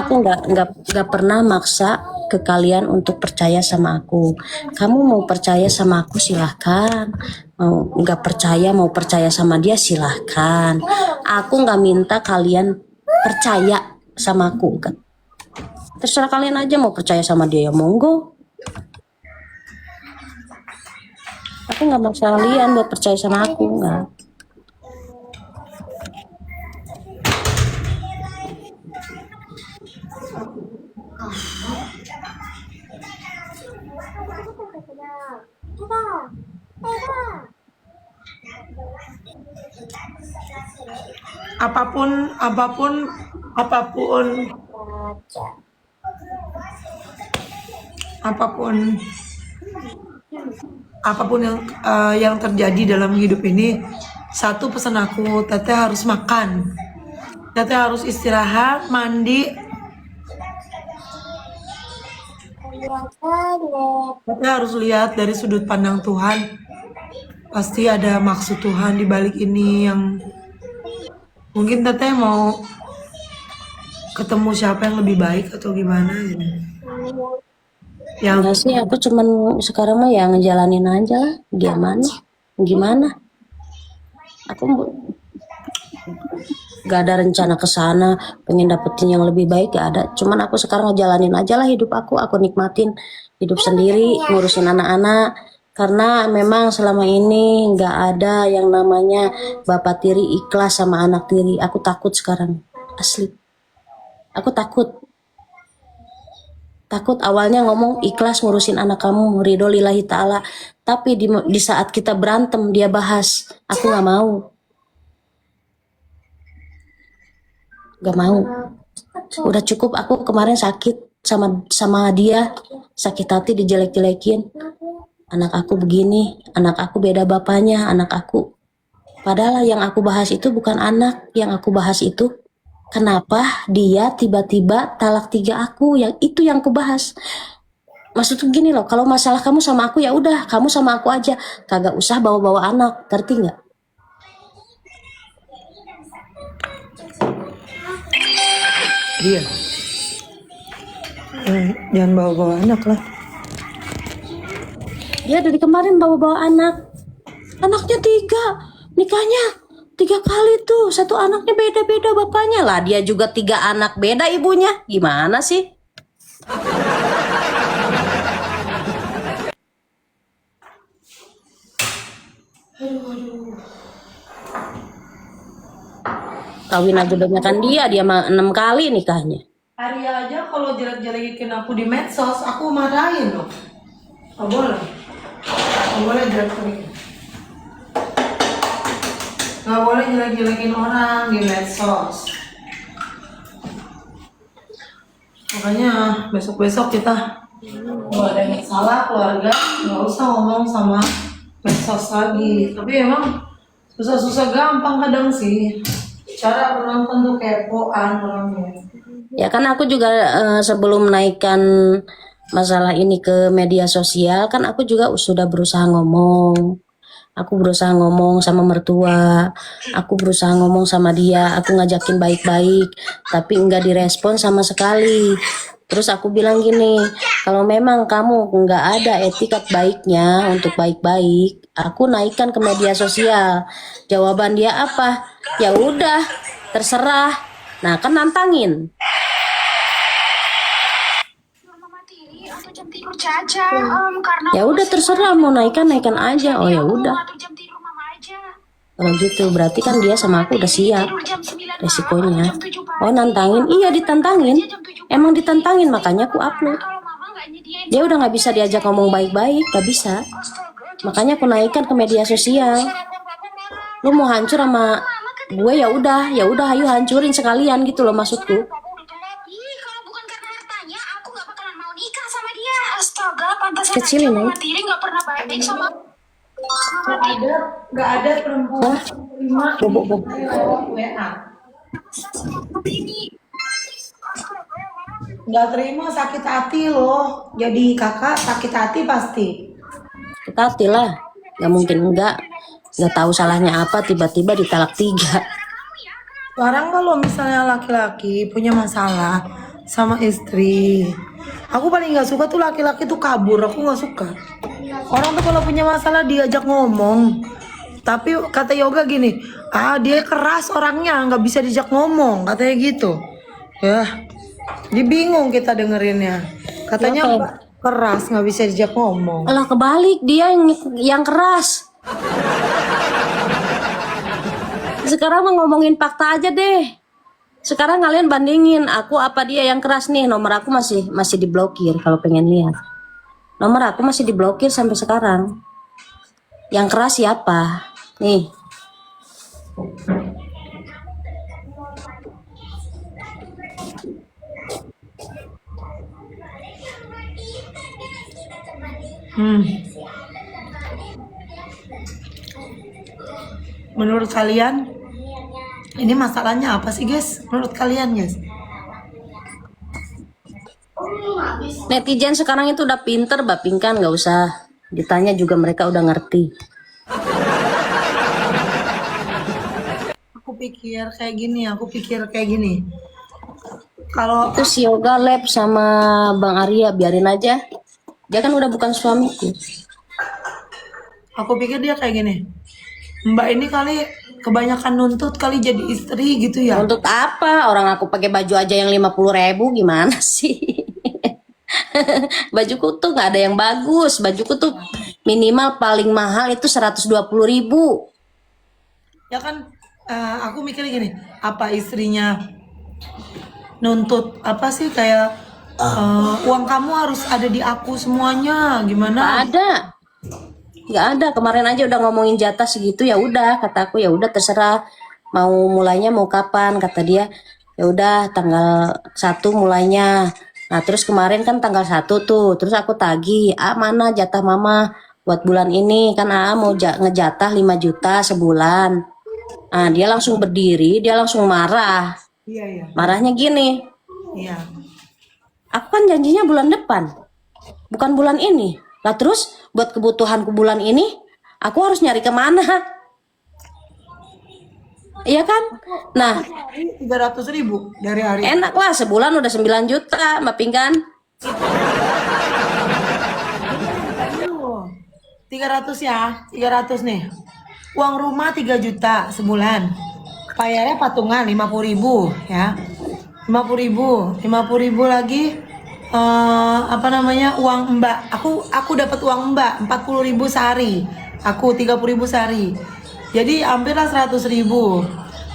Aku nggak pernah maksa ke kalian untuk percaya sama aku. Kamu mau percaya sama aku silahkan, mau nggak percaya mau percaya sama dia silahkan. Aku nggak minta kalian percaya sama aku kan. Terserah kalian aja mau percaya sama dia ya monggo. Aku nggak maksa kalian buat percaya sama aku, nggak.
Apapun yang terjadi dalam hidup ini, satu pesan aku, Teteh harus makan, Teteh harus istirahat, mandi, Teteh harus lihat dari sudut pandang Tuhan. Pasti ada maksud Tuhan di balik ini, yang mungkin Teteh mau ketemu siapa yang lebih baik atau gimana gitu.
Enggak sih, aku cuman sekarang mah ya ngejalanin aja lah. Gimana? Aku gak ada rencana ke sana, pengen dapetin yang lebih baik gak ada. Cuman aku sekarang ngejalanin aja lah hidup aku nikmatin hidup sendiri, ngurusin anak-anak. Karena memang selama ini gak ada yang namanya bapak tiri ikhlas sama anak tiri. Aku takut sekarang, asli. Aku takut awalnya ngomong ikhlas ngurusin anak kamu, ridho lillahi ta'ala, tapi di saat kita berantem dia bahas, aku nggak mau, udah cukup. Aku kemarin sakit sama dia, sakit hati dijelek-jelekin, anak aku begini, anak aku beda bapaknya, anak aku, padahal yang aku bahas itu bukan anak, yang aku bahas itu kenapa dia tiba-tiba talak 3 aku, yang itu yang aku bahas. Maksudku gini loh, kalau masalah kamu sama aku ya udah, kamu sama aku aja, kagak usah bawa-bawa anak, ngerti nggak?
Iya. Jangan bawa-bawa anak lah.
Dia dari kemarin bawa-bawa anak, anaknya 3, nikahnya 3 kali tuh, satu anaknya beda-beda bapaknya lah, dia juga 3 anak beda ibunya, gimana sih? Kawin aja kan dia mah 6 kali nikahnya.
Arya aja kalau jelek-jelekin aku di medsos, aku marahin loh. Nggak boleh jelek-jelekin. Nggak boleh jelek-jelekin orang di medsos. Makanya besok-besok kita kalau ada yang salah keluarga, nggak usah ngomong sama medsos lagi. Tapi emang susah-susah gampang kadang sih. Cara penonton tuh kepoan orangnya.
Ya kan aku juga sebelum menaikkan masalah ini ke media sosial kan aku juga sudah berusaha ngomong. Aku berusaha ngomong sama mertua, aku berusaha ngomong sama dia, aku ngajakin baik-baik, tapi enggak direspon sama sekali. Terus aku bilang gini, kalau memang kamu enggak ada etikat baiknya untuk baik-baik, aku naikkan ke media sosial. Jawaban dia apa? Ya udah, terserah. Nah kan nantangin. Ya udah terserah mau naikkan aja. Oh ya udah. Kalau gitu berarti kan dia sama aku udah siap resikonya. Oh nantangin, iya ditantangin. Emang ditantangin makanya aku upload. Dia udah nggak bisa diajak ngomong baik-baik, nggak bisa. Makanya aku naikkan ke media sosial. Lu mau hancur sama gue ya udah, ayo hancurin sekalian gitu loh maksudku. Kecilin ya.
Nggak ada perempuan terima
Bobok.
WA. nggak terima sakit hati loh. Jadi kakak sakit hati pasti.
Kita hati lah, nggak mungkin nggak tahu salahnya apa tiba-tiba ditalak 3.
Sekarang kalau misalnya laki-laki punya masalah sama istri, aku paling nggak suka tuh laki-laki tuh kabur. Aku nggak suka. Orang tuh kalau punya masalah diajak ngomong. Tapi kata Yoga gini, dia keras orangnya, nggak bisa diajak ngomong, katanya gitu. Ya, dia bingung kita dengerinnya. Katanya
Siapa?
Mbak keras, nggak bisa diajak ngomong.
Alah kebalik, dia yang keras. Sekarang mah ngomongin fakta aja deh. Sekarang kalian bandingin aku apa dia yang keras nih. Nomor aku masih diblokir kalau pengen lihat. Nomor aku masih diblokir sampai sekarang. Yang keras siapa? Nih.
Menurut kalian, ini masalahnya apa sih guys? Menurut kalian guys?
Netizen sekarang itu udah pinter, Bapingkan, nggak usah ditanya juga mereka udah ngerti.
Aku pikir kayak gini. Kalau
Itu si Yoga Lab sama Bang Arya biarin aja. Dia kan udah bukan suamiku.
aku pikir dia kayak gini. Mbak ini kali kebanyakan nuntut kali jadi istri gitu ya.
Untuk apa? Orang aku pakai baju aja yang 50.000 gimana sih? Bajuku tuh nggak ada yang bagus. Bajuku tuh minimal paling mahal itu 120.000.
Ya kan aku mikirnya gini, apa istrinya nuntut apa sih kayak uang kamu harus ada di aku semuanya gimana?
Nggak ada. Kemarin aja udah ngomongin jatah segitu, ya udah kataku, ya udah terserah mau mulainya mau kapan, kata dia. Ya udah tanggal 1 mulainya. Nah terus kemarin kan tanggal 1 tuh, terus aku tagih, mana jatah mama buat bulan ini, kan mau ngejatah 5 juta sebulan. Nah dia langsung berdiri, dia langsung marah.
Iya.
Marahnya gini,
Iya.
aku kan janjinya bulan depan, bukan bulan ini. Lah terus buat kebutuhanku bulan ini, aku harus nyari kemana? Iya kan? Nah,
300.000 dari hari.
enak lah sebulan udah 9 juta, Mbak Pingkan.
300 ya, 300 nih. Uang rumah 3 juta sebulan. Bayarnya patungan 50.000 ya. 50.000 lagi apa namanya uang Mbak. Aku dapat uang Mbak 40.000 sehari. Aku 30.000 sehari. Jadi hampirlah 100.000.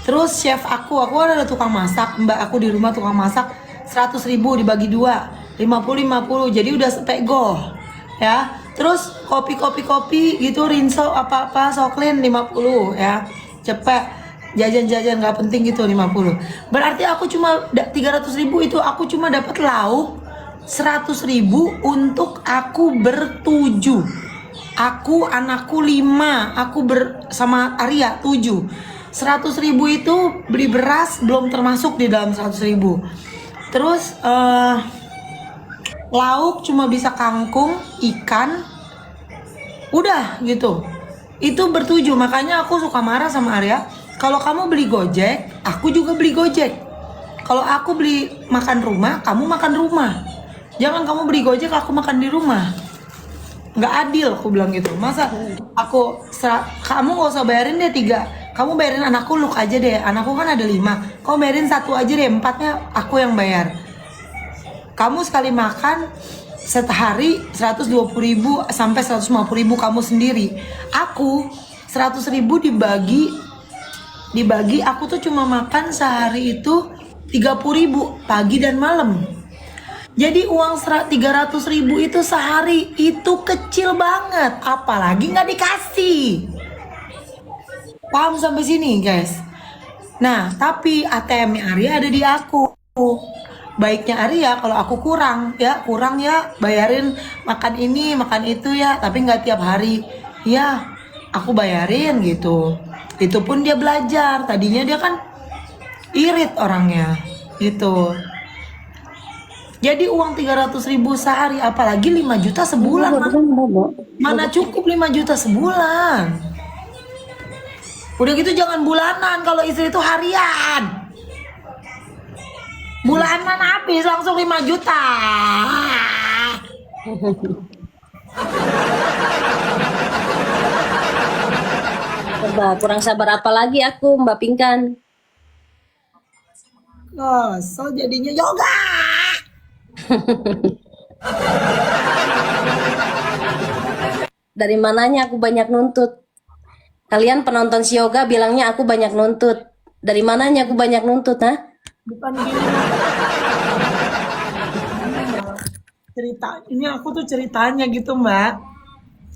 Terus chef aku ada tukang masak, Mbak aku di rumah tukang masak 100.000 dibagi 2, 50 jadi udah sepego ya. Terus kopi gitu, rinso apa soklin 50 ya, cepet jajan nggak penting gitu 50. Berarti aku cuma 300.000 itu aku cuma dapat lauk 100.000 untuk aku bertujuh. Aku anakku 5, aku sama Arya 7. 100.000 itu beli beras belum termasuk di dalam 100.000. Terus lauk cuma bisa kangkung, ikan, udah gitu. Itu bertujuh, makanya aku suka marah sama Arya. Kalau kamu beli Gojek, aku juga beli Gojek. Kalau aku beli makan rumah, kamu makan rumah. Jangan kamu beli Gojek, aku makan di rumah. Nggak adil, aku bilang gitu. Masa kamu nggak usah bayarin deh 3, kamu bayarin anakku Luk aja deh. Anakku kan ada 5, kamu bayarin 1 aja deh, 4-nya aku yang bayar. Kamu sekali makan sehari 120.000 sampai 150.000 kamu sendiri. Aku 100.000 dibagi aku tuh cuma makan sehari itu 30.000 pagi dan malam. Jadi uang 300.000 itu sehari itu kecil banget, apalagi nggak dikasih. Paham sampai sini guys? Nah tapi ATM-nya Arya ada di aku. Baiknya Arya kalau aku kurang ya bayarin makan ini makan itu ya, tapi nggak tiap hari ya aku bayarin gitu. Itu pun dia belajar, tadinya dia kan irit orangnya gitu. Jadi uang 300.000 sehari, apalagi 5 juta sebulan. Mana cukup 5 juta sebulan? Udah gitu jangan bulanan, kalau istri itu harian. Bulanan habis langsung 5 juta.
Coba kurang sabar apa lagi aku Mbak Pinkan.
So jadinya yoga.
Dari mananya aku banyak nuntut? Kalian penonton si yoga bilangnya aku banyak nuntut. Dari mananya aku banyak nuntut, ha?
Bukan gini. Cerita ini aku tuh ceritanya gitu, Mbak.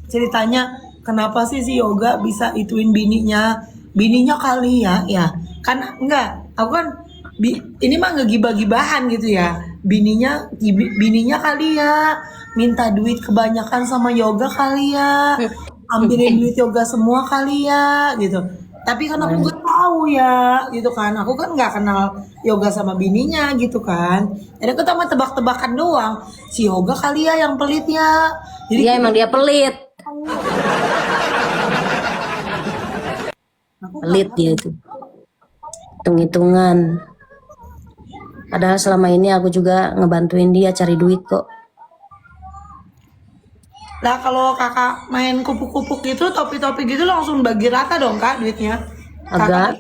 Ceritanya kenapa sih si yoga bisa ituin bininya? Bininya kali ya. Kan enggak, aku kan ini mah ngegibah-gibahan gitu ya. Bininya kali ya minta duit kebanyakan sama yoga kali ya. Ambilin duit yoga semua kali ya gitu. Tapi kan aku nggak tahu ya gitu kan. Aku kan nggak kenal yoga sama bininya gitu kan. Jadi aku cuma tebak-tebakan doang. Si yoga kali ya yang pelit ya. Jadi
Iya emang dia pelit.
aku
Pelit dia itu. Hitung-hitungan. Padahal selama ini aku juga ngebantuin dia cari duit kok.
Lah kalau kakak main kupu-kupu gitu, topi-topi gitu langsung bagi rata dong kak duitnya.
Agak.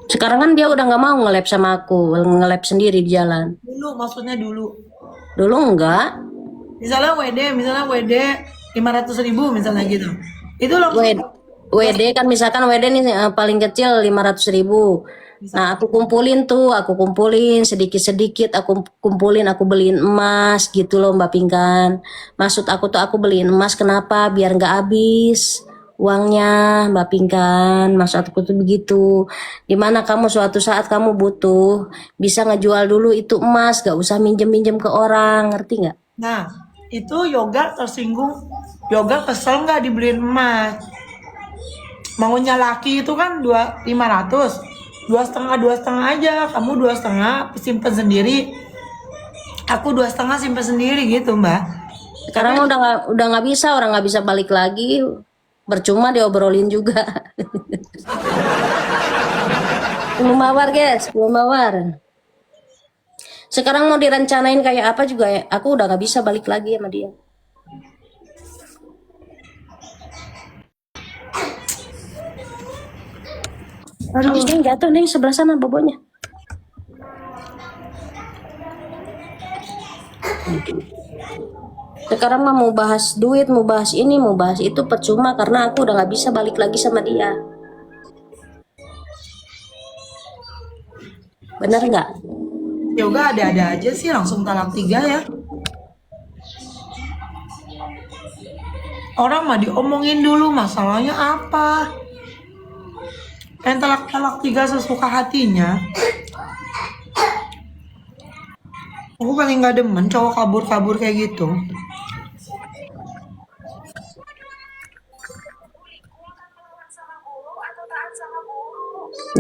Sekarang kan dia udah nggak mau nge-lab sama aku, nge-lab sendiri di jalan.
Dulu maksudnya dulu.
Dulu enggak.
Misalnya WD 500.000 misalnya gitu. Itu langsung
WD kan misalkan WD nih paling kecil 500.000. Nah aku kumpulin sedikit-sedikit, aku kumpulin, aku beliin emas gitu loh Mbak Pinkan. Maksud aku tuh aku beliin emas kenapa? Biar nggak habis uangnya Mbak Pinkan. Maksud aku tuh begitu. Dimana kamu suatu saat kamu butuh bisa ngejual dulu itu emas, gak usah minjem-minjem ke orang, ngerti nggak?
Nah, itu yoga tersinggung. Yoga kesel nggak dibeliin emas? Maunya laki itu kan 500, 2,5 aja. Kamu 2,5 simpen sendiri. Aku 2,5 simpen sendiri gitu mbak.
Sekarang udah nggak bisa, orang nggak bisa balik lagi. Percuma diobrolin juga. Belum mawar guys, belum mawar. Sekarang mau direncanain kayak apa juga ya, aku udah nggak bisa balik lagi sama dia. Aduh, Neng jatuh Neng sebelah sana bobotnya. Sekarang mah mau bahas duit, mau bahas ini, mau bahas itu percuma karena aku udah nggak bisa balik lagi sama dia. Bener nggak?
Yoga ada-ada aja sih langsung talak 3 ya. Orang mah diomongin dulu masalahnya apa. Yang talak 3 sesuka hatinya. Aku paling gak demen cowok kabur-kabur kayak gitu.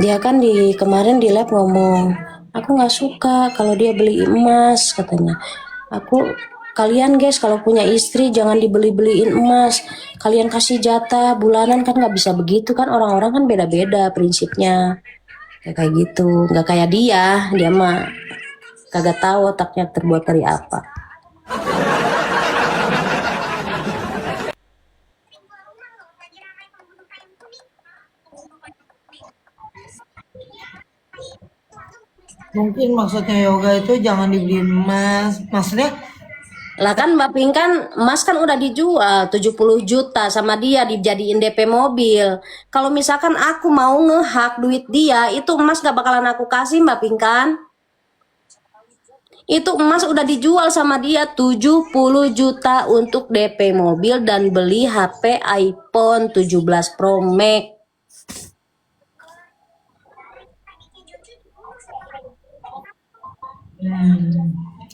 Dia kan kemarin di lab ngomong, aku nggak suka kalau dia beli emas katanya. Kalian guys kalau punya istri jangan dibeli-beliin emas. Kalian kasih jatah bulanan kan nggak bisa begitu kan, orang-orang kan beda-beda prinsipnya. Kayak gitu, nggak kayak dia mah kagak tahu otaknya terbuat dari apa.
Mungkin maksudnya yoga itu jangan dibeliin emas. Maksudnya
Lah kan Mbak Pinkan, emas kan udah dijual 70 juta sama dia dijadiin DP mobil. Kalau misalkan aku mau ngehak duit dia, itu emas gak bakalan aku kasih Mbak Pinkan. Itu emas udah dijual sama dia 70 juta untuk DP mobil dan beli HP iPhone 17 Pro Max.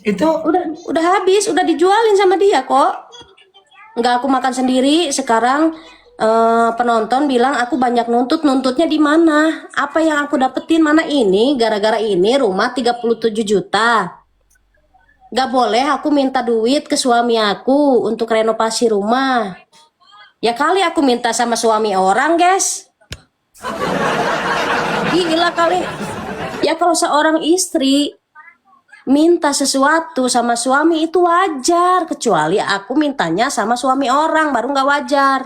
itu
Udah habis, udah dijualin sama dia kok. Nggak aku makan sendiri sekarang. penonton bilang aku banyak nuntutnya di mana? Apa yang aku dapetin mana ini? Gara-gara ini rumah 37 juta. Gak boleh aku minta duit ke suami aku untuk renovasi rumah. Ya kali aku minta sama suami orang, guys. Gila kali. Ya kalau seorang istri minta sesuatu sama suami itu wajar, kecuali aku mintanya sama suami orang baru nggak wajar.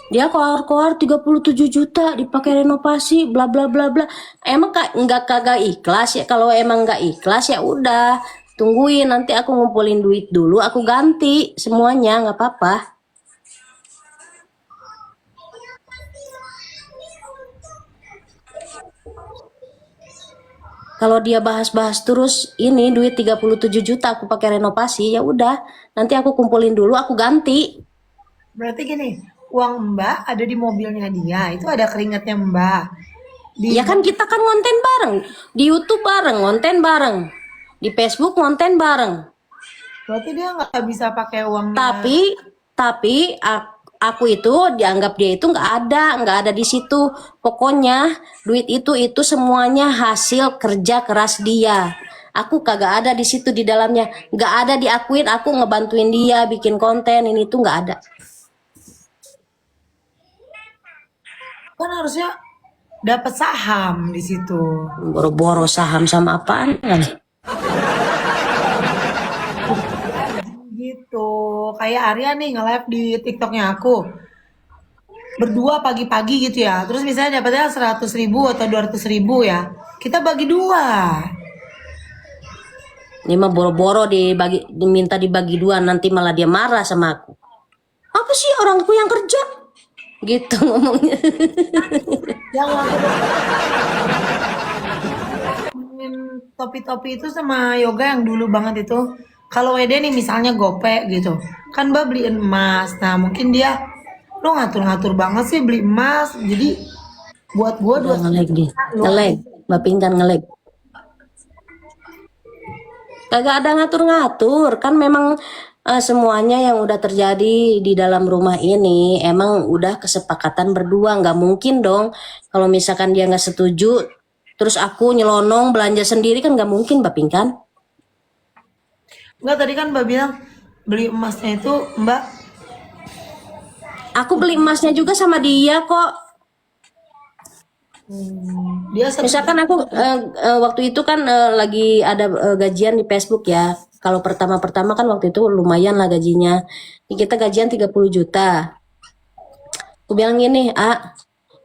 Dia keluar 37 juta dipakai renovasi bla bla bla bla. Emang nggak kagak ikhlas ya? Kalau emang nggak ikhlas ya udah tungguin, nanti aku ngumpulin duit dulu, aku ganti semuanya, nggak apa-apa. Kalau dia bahas-bahas terus ini duit 37 juta aku pakai renovasi, ya udah nanti aku kumpulin dulu, aku ganti.
Berarti gini, uang Mbak ada di mobilnya dia, itu ada keringatnya Mbak.
Ya kan kita kan ngonten bareng, di YouTube bareng, ngonten bareng, di Facebook ngonten bareng.
Berarti dia nggak bisa pakai uangnya.
Tapi aku itu dianggap dia itu nggak ada di situ. Pokoknya duit itu semuanya hasil kerja keras dia. Aku kagak ada di situ di dalamnya, nggak ada diakuin aku ngebantuin dia bikin konten ini tuh nggak ada.
Kan harusnya dapat saham di situ.
Boro-boro saham sama apaan lagi?
Gitu. Kayak Arya nih nge-live di TikToknya aku. Berdua pagi-pagi gitu ya. Terus misalnya dapatnya 100.000 atau 200.000 ya. Kita bagi dua.
Ini mah boro-boro diminta dibagi dua, nanti malah dia marah sama aku. Apa sih orangku yang kerja? Gitu ngomongnya.
Jangan ngomongin topi-topi itu sama yoga yang dulu banget itu. Kalau WD nih misalnya gope gitu. Kan Mbak beliin emas. Nah mungkin dia lo ngatur-ngatur banget sih beli emas. Jadi buat gua
Udah ngelag nih. Ngelag. Mbak Pinkan ngelag. Kagak ada ngatur-ngatur, kan memang semuanya yang udah terjadi di dalam rumah ini emang udah kesepakatan berdua, nggak mungkin dong kalau misalkan dia nggak setuju terus aku nyelonong belanja sendiri, kan nggak mungkin Mbak Pinkan.
Enggak, tadi kan Mbak bilang beli emasnya itu Mbak.
Aku beli emasnya juga sama dia kok.
Dia
Misalkan aku waktu itu kan lagi ada gajian di Facebook ya. Kalau pertama-pertama kan waktu itu lumayan lah gajinya. Kita gajian 30 juta. Aku bilang gini,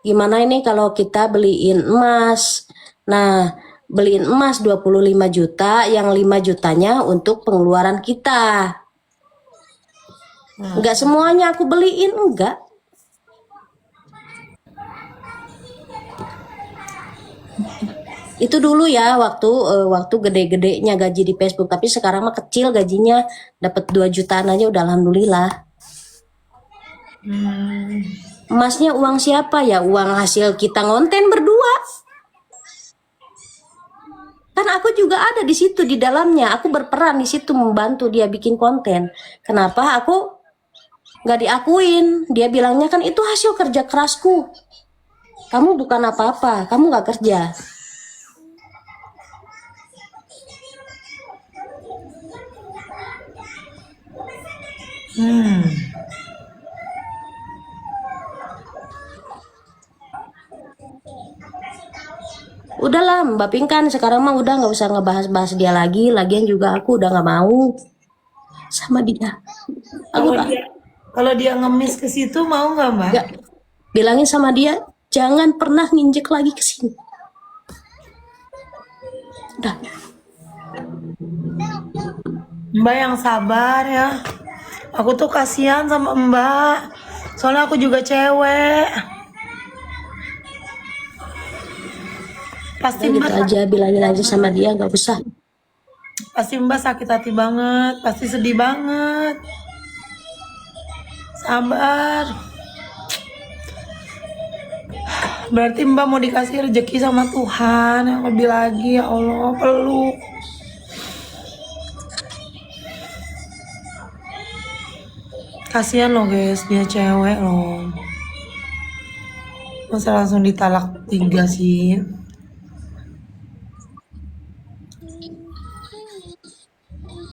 gimana ini kalau kita beliin emas? Nah, beliin emas 25 juta, yang 5 jutanya untuk pengeluaran kita. Enggak semuanya aku beliin, enggak. Itu dulu ya waktu gede-gedenya gaji di Facebook, tapi sekarang mah kecil gajinya, dapat 2 jutaan aja udah alhamdulillah. Emasnya uang siapa ya? Uang hasil kita ngonten berdua. Kan aku juga ada di situ di dalamnya, aku berperan di situ membantu dia bikin konten. Kenapa aku nggak diakuin? Dia bilangnya kan itu hasil kerja kerasku. Kamu bukan apa-apa, kamu nggak kerja. Udahlah Mbak Pinkan, sekarang mah udah nggak usah ngebahas-bahas dia lagi. Lagian juga aku udah nggak mau sama dia.
Kalau dia ngemis ke situ mau nggak Mbak?
Nggak, bilangin sama dia jangan pernah nginjek lagi ke sini. Udah.
Mbak yang sabar ya. Aku tuh kasihan sama Mbak. Soalnya aku juga cewek. Pasti
Gitu
Mbak,
aja, bilangin aja sama dia, nggak usah.
pasti Mbak sakit hati banget, pasti sedih banget. Sabar. Berarti Mbak mau dikasih rezeki sama Tuhan yang lebih lagi, ya Allah, peluk. Kasihan loh guys, dia cewek loh. Masa langsung ditalak 3 sih?